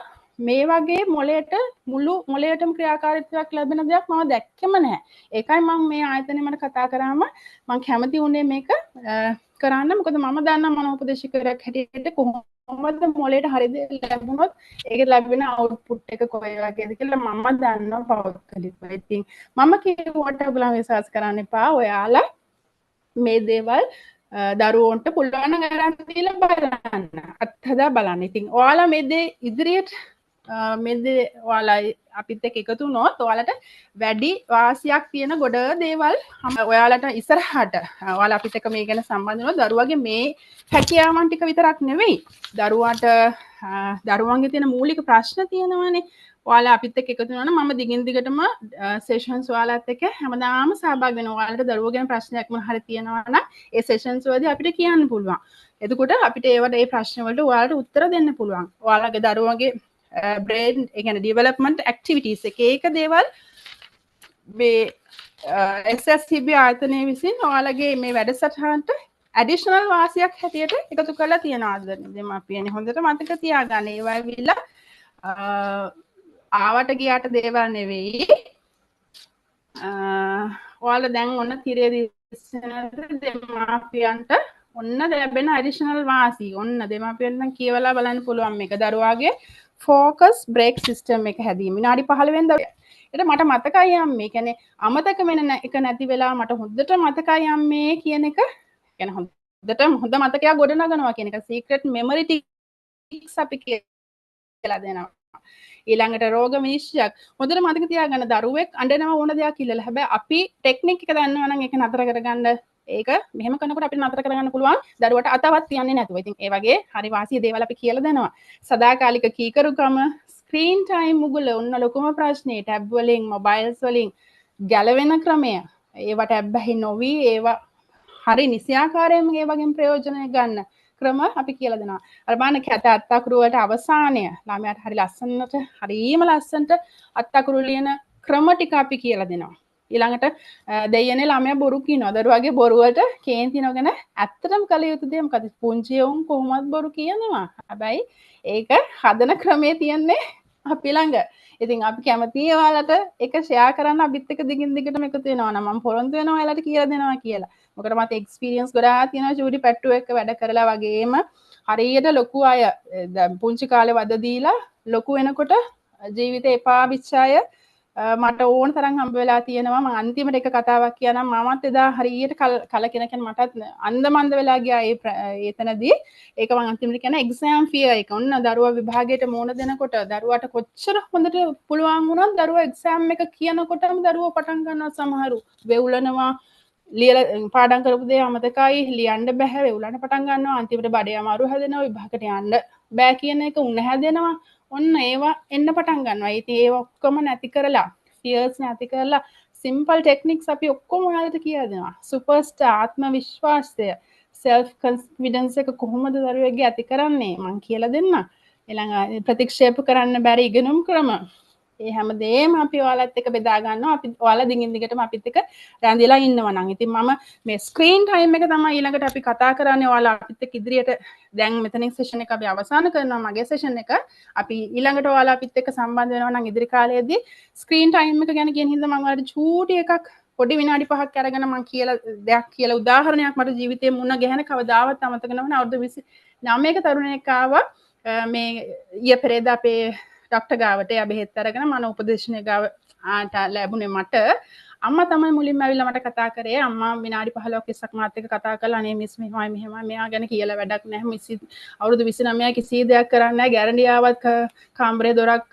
මේ වගේ මොලේට මුළු මොලේටම ක්‍රියාකාරීත්වයක් ලැබෙන දෙයක් මම දැක්කම නැහැ. ඒකයි මම මේ ආයතනයේ මට කතා කරාම මම කැමති වුණේ මේක කරන්න. මොකද මම දන්නා මනෝපදේශකයෙක් හැටියට කොහොමද මොලේට හරි දේ ලැබුණොත් ඒක ලැබෙන අවුට්පුට් එක කොයි වගේද කියලා මම දන්නවා පෞද්ගලිකව. ඉතින් මම කියුවට ඔයගොල්ලෝ විශ්වාස කරන්න එපා. ඔයාලා මේ දේවල් දරුවන්ට පුළුවන් නම් අරන් දීලා බලන්න. අත්හදා බලන්න. ඉතින් ඔයාලා මේ දේ ඉදිරියට මේ දේ ඔයාලා අපිත් එක්ක එකතු වුණොත් ඔයාලට වැඩි වාසියක් තියෙන ගොඩ දේවල් ඔයාලට ඉස්සරහට ඔයාලා අපිත් එක්ක මේ ගැන සම්බන්ධ වෙනවා. දරුවගේ මේ හැකියාවන් ටික විතරක් නෙවෙයි. දරුවන්ගේ තියෙන මූලික ප්‍රශ්න තියෙනවානේ. ඔයාලා අපිත් එක්ක එකතු වෙනවා නම් මම දිගින් දිගටම සෙෂන්ස් ඔයාලත් එක්ක හැමදාම සහභාගී වෙනවා. ඔයාලට දරුවෝ ගැන ප්‍රශ්නයක් මොන හරි තියෙනවා නම් ඒ සෙෂන්ස් වලදී අපිට කියන්න පුළුවන්. එතකොට අපිට ඒ ප්‍රශ්න වලට ඔයාලට උත්තර දෙන්න පුළුවන්. ඔයාලගේ දරුවගේ බ්‍රේන් ඒ කියන්නේ ඩෙවලොප්මන්ට් ඇක්ටිවිටීස් එක දේවල් මේ SSCB ආයතනය විසින් ඔයාලගේ මේ වැඩසටහනට ඇඩිෂනල් වාසියක් හැටියට එකතු කරලා තියනවා දෙමාපියනේ හොඳට මතක තියාගන්න ඒවා ඇවිල්ලා ආවට ගියාට දේවල් නෙවෙයි ඔයාලා දැන් ඔන්න තිරේ දිස්සනට දෙමාපියන්ට ඔන්න ලැබෙන ඇඩිෂනල් වාසි ඔන්න දෙමාපියන්ට කියවලා බලන්න පුළුවන් මේක දරුවාගේ ෆෝකස් බ්‍රේක් සිස්ටම් එක හැදීම විනාඩි 15 වෙනිදා එතන මට මතකයි අම්මේ කියන්නේ අමතක වෙන එක නැති වෙලා මට හොඳට මතකයි අම්මේ කියන එක කියන්නේ හොඳට හොඳ මතකයක් ගොඩනගනවා කියන එක සීක්‍රට් මෙමරි ටික්ස් අපි කියලා දෙනවා ඊළඟට රෝග විනිශ්චයක් හොඳට මතක තියාගන්න දරුවෙක් අඬනවා ඕන දෙයක් කියලා හැබැයි අපි ටෙක්නික් එක දන්නවා නම් ඒක නතර කරගන්න ඒක මෙහෙම කරනකොට අපිට නතර කරගන්න පුළුවන් දරුවට අතවත් තියන්නේ නැතුව. ඉතින් ඒ වගේ හරි වාසිය දේවල් අපි කියලා දෙනවා. සදාකාලික කීකරුකම ස්ක්‍රීන් ටයිම් මුගල ඔන්න ලොකුම ප්‍රශ්නේ ටැබ් වලින් මොබයිල්ස් වලින් ගැලවෙන ක්‍රමය ඒවට ඇබ්බැහි නොවි ඒවා හරි නිසියාකාරයෙන්ම ඒ වගේම ප්‍රයෝජනය ගන්න ක්‍රම අපි කියලා දෙනවා. අර බලන්න කැත අත්තකුරුවට අවසානය ළමයාට හරි ලස්සනට හරිම ලස්සනට අත්තකුරු ලියන ක්‍රම ටික අපි කියලා දෙනවා. ඊළඟට දෙයනේ ළමයා බොරු කියනවා. දරුවාගේ බොරුවට කේන්ති නොගෙන ඇත්තටම කළ යුතු දේ මොකද? පුංචි උන් කොහොමවත් බොරු කියනවා. හැබැයි ඒක හදන ක්‍රමේ තියන්නේ අපි ළඟ. ඉතින් අපි කැමතියි ඔයාලට ඒක ෂෙයා කරන්න අපිත් එක්ක දිගින් දිගටම එකතු වෙනවා නම් මම පොරොන්දු වෙනවා ඔයාලට කියලා දෙනවා කියලා. මොකද මට එක්ස්පීරියන්ස් ගොඩාක් තියෙනවා චූටි පැට්ටු එක්ක වැඩ කරලා වගේම හරියට ලොකු අය පුංචි කාලේ වද දීලා ලොකු වෙනකොට ජීවිතේ එපා විච්ච අය මට ඕන තරම් හම්බ වෙලා තියෙනවා. මම අන්තිමට එක කතාවක් කියනම් මමත් එදා හරියට කලකිනකන් මටත් අන්දමන්ද වෙලා ගියා ඒතනදී. ඒක මම අන්තිමට කියන එක්සෑම් ෆියර් එක. ඔන්න දරුවා විභාගයට මුණ දෙනකොට දරුවාට කොච්චර හොඳට පුළුවන් වුණත් දරුවා එක්සෑම් එක කියනකොටම දරුවා පටන් ගන්නවා සමහරු වෙවුලනවා. ලියලා පාඩම් කරපු දේ අමතකයි ලියන්න බෑ වෙවුලන්න පටන් ගන්නවා. අන්තිමට බඩේ අමාරු හැදෙනවා විභාගයට යන්න බෑ කියන එක උන්න හැදෙනවා. ඔන්න ඒවා එන්න පටන් ගන්නවා. ඉතින් ඒව ඔක්කොම නැති කරලා ෆියර්ස් නැති කරලා සිම්පල් ටෙක්නික්ස් අපි ඔක්කොම ඔයාලට කියලා දෙනවා. සුපර්ස්ටාර් ආත්ම විශ්වාසය self confidence එක කොහොමද දරුවෙක්ගේ ඇති කරන්නේ මම කියලා දෙන්න. ඊළඟ ප්‍රතික්ෂේප කරන්න බැරි ඉගෙනුම් ක්‍රම. ඒ හැමදේම අපි ඔයාලත් එක්ක බෙදා ගන්නවා. අපි ඔයාලා දිගින් දිගටම අපිත් එක්ක රැඳිලා ඉන්නවා නම්. ඉතින් මම මේ ස්ක්‍රීන් ටයිම් එක තමයි ඊළඟට අපි කතා කරන්නේ. ඔයාලා අපිත් එක්ක ඉදිරියට දැන් මෙතනින් සෙෂන් එක අපි අවසන් කරනවා. මගේ සෙෂන් එක අපි ඊළඟට ඔයාලා අපිත් එක්ක සම්බන්ධ වෙනවා නම් ඉදිරි කාලයේදී ස්ක්‍රීන් ටයිම් එක ගැන කියන හින්දා මම ඔයාලට චූටි එකක් පොඩි විනාඩි 5ක් අරගෙන මම කියලා දෙයක් කියලා උදාහරණයක් මට ජීවිතේ මුණ ගැහෙන කවදාවත් අමතක නොවන අවුරුදු 29ක තරුණයෙක් ආවා මේ ඊයේ පෙරේදා අපේ ඩොක්ටර් ගාවට එයා බෙහෙත් අරගෙන මම උපදේශනය ගාව ආට ලැබුණේ මට අම්මා තමයි මුලින්ම ඇවිල්ලා මට කතා කරේ අම්මා විනාඩි 15ක් ඉස්සක් මාත් එක්ක කතා කරලා අනේ මිස් මෙහෙමයි මෙයා ගැන කියලා වැඩක් නැහැ මිස් අවුරුදු 29 කිසි දෙයක් කරන්නේ නැහැ ගැරන්ටි ආවත් කාමරේ දොරක්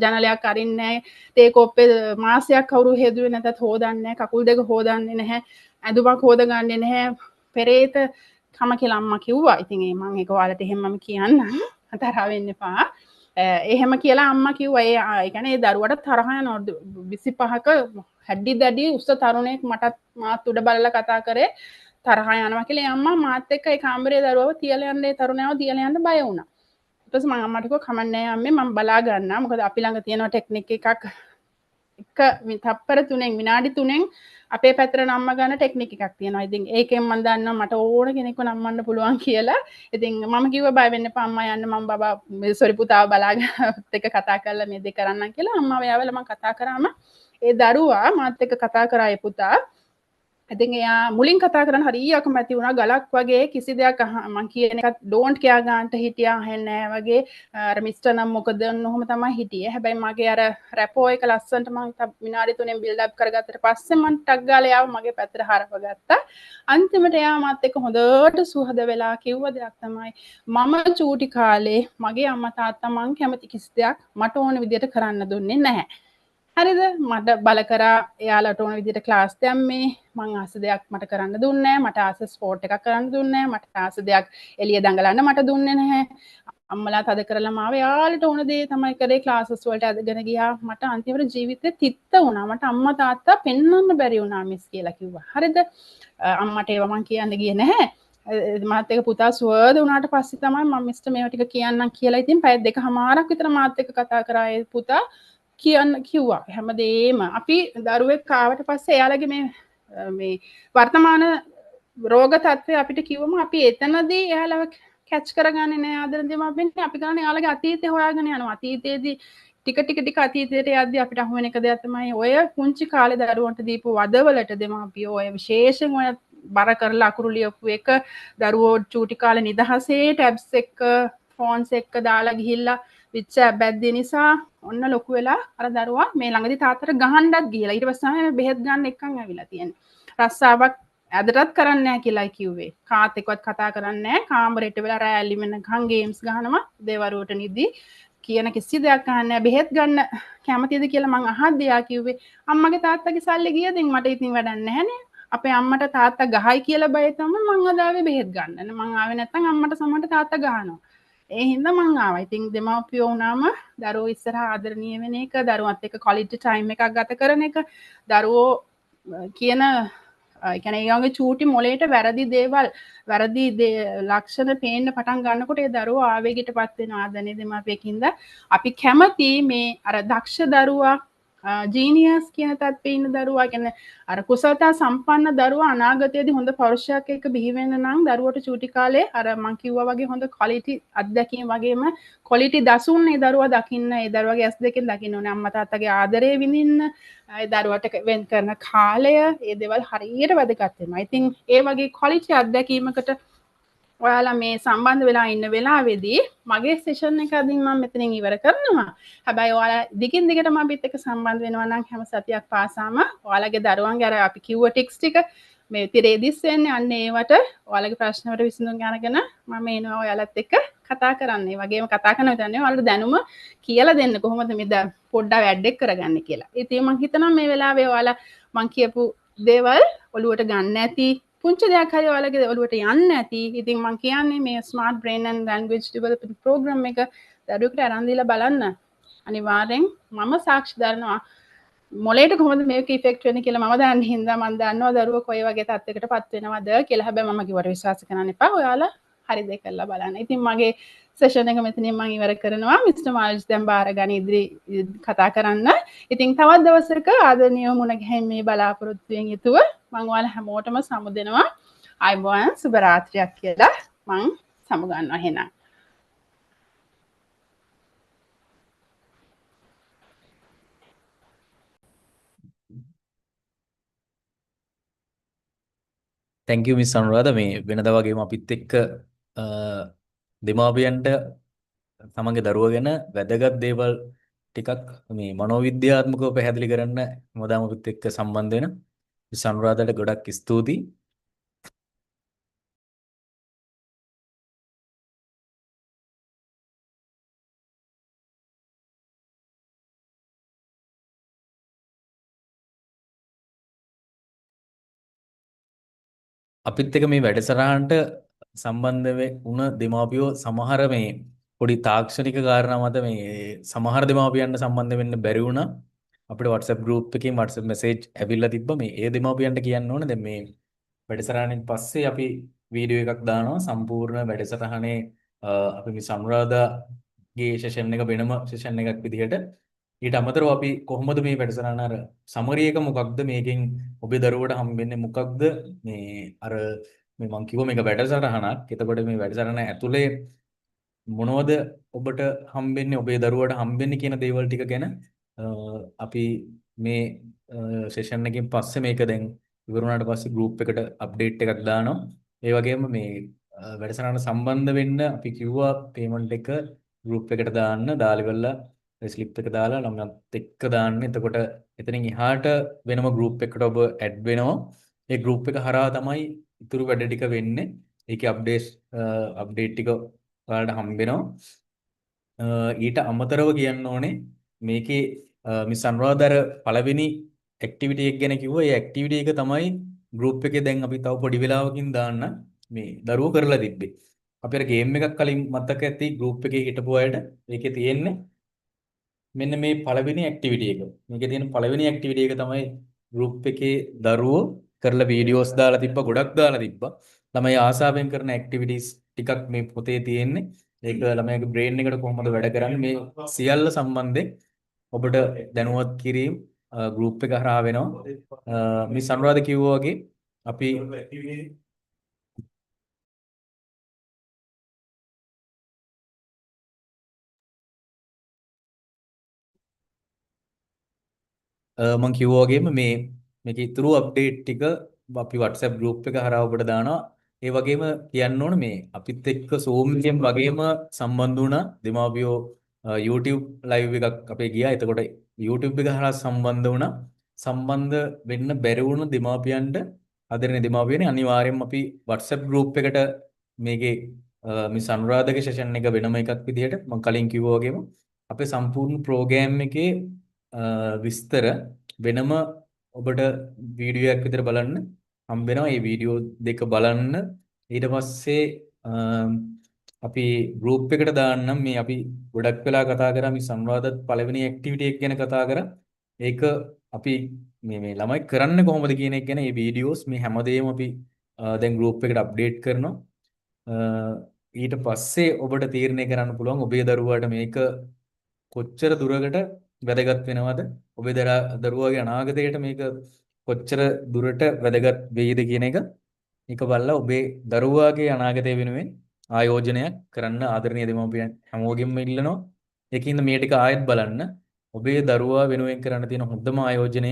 ජනලයක් අරින්නේ නැහැ තේ කොප්පේ මාසයක් කවුරු හේදුවේ නැතත් හොදන්නේ නැහැ කකුල් දෙක හොදන්නේ නැහැ ඇඳුමක් හොදගන්නේ නැහැ පෙරේත කම කියලා අම්මා කිව්වා ඉතින් මම ඒක ඔයාලට එහෙම මම කියන්නම් තරහ වෙන්න එපා එහෙම කියලා අම්මා කිව්වා ඒ කියන්නේ දරුවට තරහ යනවා 25ක හැඩි දැඩි උස්ස තරුණයෙක් මටත් මාත් උඩ බලලා කතා කරේ තරහ යනවා කියලා අම්මා මාත් එක්ක ඒ කාමරේ දරුවව තියලා යන්නේ තරුණයව තියලා යන්න බය වුණා ඊට පස්සේ මම අම්මට කිව්වා කමක් නැහැ අම්මේ මම බලා ගන්නවා මොකද අපි ළඟ තියෙන ටෙක්නික් එකක් එක තප්පර 3න් විනාඩි 3න් අපේ පැත්තට නම්ම ගන්න ටෙක්නික් එකක් තියෙනවා. ඉතින් ඒකෙන් මම දන්නවා මට ඕන කෙනෙක්ව නම්මන්න පුළුවන් කියලා. ඉතින් මම කිව්වා බය වෙන්න එපා අම්මා යන්න මම බබා සෝරි පුතාව බලාගෙන එක කතා කරලා මේ දෙක කරන්නම් කියලා අම්මා වයාවල මම කතා කරාම ඒ දරුවා මාත් එක්ක කතා කරා ඒ පුතා. ඉතින් එයා මුලින් කතා කරන හරිය අකමැති වුණා ගලක් වගේ කිසි දෙයක් මම කියන එකත් ඩෝන්ට් කියා ගන්නට හිටියා අහන්නේ නැහැ වගේ අර මිස්ටර් නම් මොකද ඔන්නෝම තමයි හිටියේ හැබැයි මගේ අර රැපෝ එක ලස්සන්ට මම විනාඩි 3න් බිල්ඩ් අප් කරගත්තට පස්සේ මම ටක් ගාලා යාව මගේ පැත්තට හරවගත්තා අන්තිමට එයා මාත් එක්ක හොඳට සුහද වෙලා කිව්ව දෙයක් තමයි මම චූටි කාලේ මගේ අම්මා තාත්තා මං කැමති කිසි දෙයක් මට ඕන විදියට කරන්න දුන්නේ නැහැ හරිද මට බල කරා එයාලට ඕන විදිහට ක්ලාස් දැම්මේ මං ආස දෙයක් මට කරන්න දුන්නේ නැහැ මට ආස ස්පෝර්ට් එකක් කරන්න දුන්නේ නැහැ මට ආස දෙයක් එළිය දඟලන්න මට දුන්නේ නැහැ අම්මලා තද කරලා මාව එයාලට ඕන දේ තමයි කරේ ක්ලාසස් වලට අදගෙන ගියා මට අන්තිමට ජීවිතේ තිත්ත වුණා මට අම්මා තාත්තා පෙන්වන්න බැරි වුණා මිස් කියලා කිව්වා හරිද අම්මට ඒව මං කියන්න ගියේ නැහැ මාත් එක්ක පුතා සුවද වුණාට පස්සේ තමයි මම මිස්ටර් මේවා ටික කියන්නම් කියලා ඉතින් පැය දෙකමාරක් විතර මාත් එක්ක කතා කරා ඒ පුතා කියන්න කිව්වා හැමදේම අපි දරුවෙක් ආවට පස්සේ එයාලගේ මේ වර්තමාන රෝග තත්ත්වය අපිට කිව්වම අපි එතනදී එයාලව කැච් කරගන්නේ නෑ ආදර දෙමාපියන් අපි කරන්නේ එයාලගේ අතීතය හොයාගෙන යනවා අතීතයේදී ටික අතීතයට යද්දී අපිට අහු වෙන එක දෙයක් තමයි ඔය පුංචි කාලේ දරුවන්ට දීපු වදවලට දෙමාපියෝ ඔය විශේෂයෙන් ඔය බර කරලා අකුරු ලියපු එක දරුවෝ චූටි කාලේ නිදහසේ ටැබ්ස් එක්ක ෆෝන්ස් එක්ක දාලා ගිහිල්ලා විච්ච බැද්දේ නිසා ඔන්න ලොකු වෙලා අර දරුවා මේ ළඟදී තාත්තට ගහන්නත් ගිහලා ඊට පස්සේ තමයි බෙහෙත් ගන්න එක්කන් ඇවිල්ලා තියෙන්නේ. රස්සාවක් ඇදටත් කරන්නේ නැහැ කියලායි කිව්වේ. කාත් එක්කවත් කතා කරන්නේ නැහැ. කාමරේට වෙලා රෑ ඇලි වෙනකන් ගේම්ස් ගහනවා. දේවරුවට නිදි කියන කිසි දෙයක් අහන්නේ නැහැ. බෙහෙත් ගන්න කැමතිද කියලා මං අහද්දී යා කිව්වේ අම්මගේ තාත්තගේ සල්ලි ගියදින් මට ඉතින් වැඩක් නැහැනේ. අපේ අම්මට තාත්තා ගහයි කියලා බය තමයි මං අද ආවේ බෙහෙත් ගන්න. මං ආවේ නැත්නම් අම්මට සමහරට තාත්තා ගහනවා. ඒ හින්දා මං ආවා. ඉතින් දෙමාපියෝ වුණාම දරුවෝ ඉස්සරහා ආදරණීය වෙන එක, දරුවත් එක්ක ක්වොලිටි ටයිම් එකක් ගත කරන එක, දරුවෝ කියන ඒ කියන්නේ ඊයන්ගේ චූටි මොලේට වැරදි දේවල්, වැරදි ලක්ෂණ පේන්න පටන් ගන්නකොට ඒ දරුවෝ ආවේගයටපත් වෙනවා ආදරණීය දෙමාපියෙකින්ද. අපි කැමති මේ අර දක්ෂ දරුවා ජීනියස් කියන තත්ත්වයේ ඉන්න දරුවා කියන්නේ අර කුසලතා සම්පන්න දරුවා අනාගතයේදී හොඳ පෞරුෂයක් එක්ක බිහි වෙන්න නම් දරුවට චූටි කාලේ අර මං කිව්වා වගේ හොඳ ක්වොලිටි අත්දැකීම් වගේම ක්වොලිටි දසුන් ඒ දරුවා දකින්න ඒ දරුවාගේ ඇස් දෙකෙන් දකින්න ඕනේ අම්මා තාත්තගේ ආදරය විඳින්න ඒ දරුවට වෙන් කරන කාලය ඒ දේවල් හරියට වැදගත් වෙනවා. ඉතින් ඒ වගේ ක්වොලිටි අත්දැකීමකට ඔයාලා මේ සම්බන්ධ වෙලා ඉන්න වෙලාවේදී මගේ සෙෂන් එක අදින් මම මෙතනින් ඉවර කරනවා. හැබැයි ඔයාලා දිගින් දිගටම අපිත් එක්ක සම්බන්ධ වෙනවා නම් හැම සතියක් පාසාම ඔයාලගේ දරුවන්ගේ අර අපි කිව්ව ටික්ස් ටික මේ තිරේ දිස් වෙන්නේ අන්න ඒවට ඔයාලගේ ප්‍රශ්න වලට විසඳුම් අරගෙන මම එනවා ඔයාලත් එක්ක කතා කරන්න. ඒ වගේම කතා කරන විතරනේ ඔයාලට දැනුම කියලා දෙන්න කොහොමද මේ පොඩ්ඩක් වැඩ එක් කරගන්නේ කියලා. ඉතින් මම හිතනවා මේ වෙලාවේ ඔයාලා මං කියපු දේවල් ඔලුවට ගන්න ඇති පුංචි දෙයක් හරි ඔයාලගේ ඔළුවට යන්න ඇති. ඉතින් මම කියන්නේ මේ smart brain and language development program එක දරුවෙකුට අරන් දීලා බලන්න. අනිවාර්යෙන් මම සාක්ෂි දරනවා මොලේට කොහොමද මේක ඉෆෙක්ට් වෙන්නේ කියලා මම දන්න හින්දා මම දන්නවා දරුවෝ කොයි වගේ තත්යකටපත් වෙනවද කියලා. හැබැයි මම කිව්වට විශ්වාස කරන්න එපා. ඔයාලා හරි දෙයක් කරලා බලන්න. ඉතින් මගේ සෙෂන් එක මෙතනින් මම ඉවර කරනවා. මිස්ටර් මාල්ස් දැන් බාර ගන්න ඉදිරි කතා කරන්න. ඉතින් තවත් දවසක ආදරණීය මුණ ගැහින් මේ බලාපොරොත්තුෙන් යුතුව මම ඔයාලා හැමෝටම සමුදෙනවා. අයබෝන් සුබ රාත්‍රියක් කියලා මම සමුගන්නවා එහෙනම්.
thank you Miss අනුරාධ මේ වෙනදා වගේම අපිත් එක්ක දෙමාපියන්ට තමන්ගේ දරුවා ගැන වැදගත් දේවල් ටිකක් මේ මනෝවිද්‍යාත්මකව පැහැදිලි කරන්න මොදාම අපිත් එක්ක සම්බන්ධ වෙන මිස් අනුරාධට ගොඩක් ස්තුතියි. අපිත් එක්ක මේ වැඩසටහනට සම්බන්ධ වුණ දෙමාපියෝ සමහර මේ පොඩි තාක්ෂණික කාරණා මත මේ සමහර දෙමාපියන්ට සම්බන්ධ වෙන්න බැරි වුණා. අපිට WhatsApp group එකකින් WhatsApp message ඇවිල්ලා තිබ්බා. මේ ඒ දෙමාපියන්ට කියන්න ඕනේ දැන් මේ වැඩසටහනින් පස්සේ අපි වීඩියෝ එකක් දානවා සම්පූර්ණ වැඩසටහනේ අපි මේ සනුරාදාගේ සෙෂන් එක වෙනම සෙෂන් එකක් විදිහට. ඊට අමතරව අපි කොහොමද මේ වැඩසටහන අර සමරි එක මොකක්ද මේකෙන් ඔබේ දරුවට හම්බෙන්නේ මොකක්ද මේ අර මේ මං කිව්ව මේක වැඩසටහනක්. එතකොට මේ වැඩසටහන ඇතුලේ මොනවද ඔබට හම්බෙන්නේ ඔබේ දරුවට හම්බෙන්නේ කියන දේවල් ටික ගැන අපි මේ සෙෂන් එකකින් පස්සේ මේක දැන් ඉවර වුණාට පස්සේ group එකට අප්ඩේට් එකක් දානවා. ඒ වගේම මේ වැඩසටහන සම්බන්ධ වෙන්න අපි කිව්වා payment එක group එකට දාන්න දාලිවලා ස්ලිප් එක දාලා ළමයාත් එක්ක දාන්න. එතකොට එතනින් එහාට වෙනම group එකකට ඔබ ඇඩ් වෙනවා. ඒ group එක හරහා තමයි ඉතුරු වැඩ ටික වෙන්නේ. ඒකේ අප්ඩේට් ටික ඔයාලට හම්බ වෙනවා. ඊට අමතරව කියන්න ඕනේ මේකේ මිස් අනුරාධ පළවෙනි ඇක්ටිවිටි එක ගැන කිව්වා. ඒ ඇක්ටිවිටි එක තමයි group එකේ දැන් අපි තව පොඩි වෙලාවකින් දාන්න මේ දරුවෝ කරලා තිබ්බේ. අපි අර ගේම් එකක් කලින් මතක ඇති group එකේ හිටපු අයට ඒකේ තියෙන්නේ මෙන්න මේ පළවෙනි ඇක්ටිවිටි එක. මේකේ තියෙන පළවෙනි ඇක්ටිවිටි එක තමයි group එකේ දරුවෝ කරලා වීඩියෝස් දාලා තිබ්බා, ගොඩක් දාලා තිබ්බා. ළමයි ආසාවෙන් කරන ඇක්ටිවිටීස් ටිකක් මේ පොතේ තියෙන්නේ. ඒක ළමයාගේ බ්‍රේන් එකට කොහොමද වැඩ කරන්නේ මේ සියල්ල සම්බන්ධයෙන් ඔබට දැනුවත් කිරීම ගෲප් එක හරහා වෙනවා. මිස් අනුරාධ කිව්වා වගේ අපි මම කිව්වා වගේම මේක ඉතුරු අප්ඩේට් ටික අපි WhatsApp group එක හරහා ඔබට දානවා. ඒ වගේම කියන්න ඕන මේ අපිත් එක්ක Zoom එකෙන් වගේම සම්බන්ධ වුණා දෙමාපියෝ YouTube live එකක් අපේ ගියා. එතකොට YouTube එක හරහා සම්බන්ධ වුණා. සම්බන්ධ වෙන්න බැරි වුණ දෙමාපියන්ට ආදරණීය දෙමාපියනේ අනිවාර්යයෙන්ම අපි WhatsApp group එකට මේකේ මිස් අනුරාධගේ සෙෂන් එක වෙනම එකක් විදිහට මම කලින් කිව්වා වගේම අපේ සම්පූර්ණ ප්‍රෝග්‍රෑම් එකේ විස්තර වෙනම ඔබට වීඩියෝ එකක් විතර බලන්න හම්බ වෙනවා. මේ වීඩියෝ දෙක බලන්න ඊට පස්සේ අපි group එකට දාන්නම්. මේ අපි ගොඩක් වෙලා කතා කරා මේ සංවාදත් පළවෙනි ඇක්ටිවිටි එක ගැන කතා කරා. ඒක අපි මේ ළමයි කරන්නේ කොහොමද කියන එක ගැන මේ වීඩියෝස් මේ හැමදේම අපි දැන් group එකට අප්ඩේට් කරනවා. ඊට පස්සේ ඔබට තීරණය කරන්න පුළුවන් ඔබේ දරුවාට මේක කොච්චර දුරකට වැදගත් වෙනවද, ඔබේ දරුවාගේ අනාගතයට මේක කොච්චර දුරට වැදගත් වෙයිද කියන එක. ඒක බලලා ඔබේ දරුවාගේ අනාගතය වෙනුවෙන් ආයෝජනයක් කරන්න ආදරණීය දෙමාපියන් හැමෝගෙම ඉල්ලනවා. ඒකින්ද මේ ටික ආයෙත් බලන්න. ඔබේ දරුවා වෙනුවෙන් කරන්න තියෙන හොඳම ආයෝජනය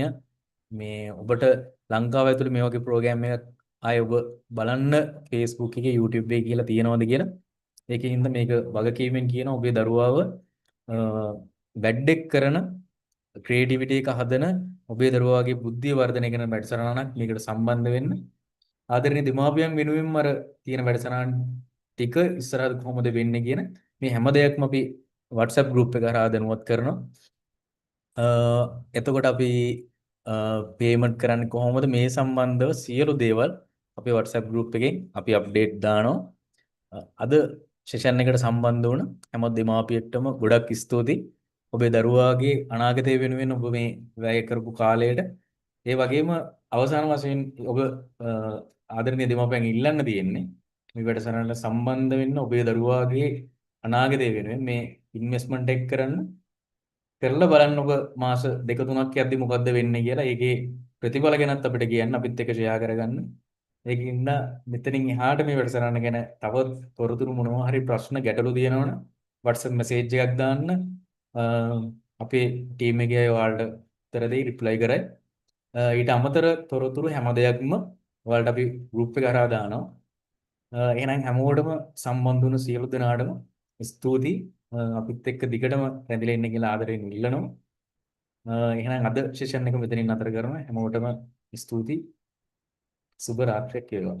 මේ ඔබට ලංකාව ඇතුළේ මේ වගේ ප්‍රෝග්‍රෑම් එකක් ආයෙ ඔබ බලන්න Facebook එකේ YouTube එකේ කියලා තියෙනවද කියලා. ඒකින්ද මේක වගකීමෙන් කියන ඔබේ දරුවාව වැඩෙක් කරන ක්‍රියේටිවිටි එක හදන ඔබේ දරුවාගේ බුද්ධිය වර්ධනය කරන වැඩසටහනක් මේකට සම්බන්ධ වෙන්න. ආදරණීය දෙමාපියන් වෙනුවෙන්ම අර තියෙන වැඩසටහන් ටික ඉස්සරහට කොහොමද වෙන්නේ කියන මේ හැම දෙයක්ම අපි WhatsApp group එක හරහා දැනුවත් කරනවා. එතකොට අපි පේමන්ට් කරන්නේ කොහොමද මේ සම්බන්ධව සියලු දේවල් අපේ WhatsApp group එකෙන් අපි අප්ඩේට් දානවා. අද සෙෂන් එකට සම්බන්ධ වුණ හැම දෙමාපියෙක්ටම ගොඩක් ස්තුතියි. ඔබේ දරුවාගේ අනාගතය වෙනුවෙන් ඔබ මේ වැය කරපු කාලයට ඒ වගේම අවසාන වශයෙන් ඔබ ආදරණීය දෙමාපියන් ඉල්ලන්න තියෙන්නේ මේ වැඩසටහනට සම්බන්ධ වෙන්න ඔබේ දරුවාගේ අනාගතය වෙනුවෙන් මේ ඉන්වෙස්ට්මන්ට් එක කරලා බලන්න ඔබ මාස 2-3ක් යද්දි මොකද්ද වෙන්නේ කියලා. ඒකේ ප්‍රතිඵල ගැනත් අපිට කියන්න අපිත් එක්ක ෂෙයා කරගන්න. ඒකින්ද මෙතනින් එහාට මේ වැඩසටහන ගැන තවත් තොරතුරු මොනවා හරි ප්‍රශ්න ගැටලු තියෙනවනම් WhatsApp මැසේජ් එකක් දාන්න. අපේ ටීම් එකේ අය ඔයාලට උත්තර දෙයි, රිප්ලයි කරයි. ඊට අමතර තොරතුරු හැම දෙයක්ම ඔයාලට අපි group එක හරහා දානවා. එහෙනම් හැමෝටම සම්බන්ධ වුණු සියලු දෙනාටම ස්තුතියි. අපිත් එක්ක දිගටම රැඳිලා ඉන්න කියලා ආදරෙන් ඉල්ලනවා. එහෙනම් අද සෙෂන් එක මෙතනින් නතර කරනවා. හැමෝටම ස්තුතියි. සුබ රාත්‍රියක් වේවා.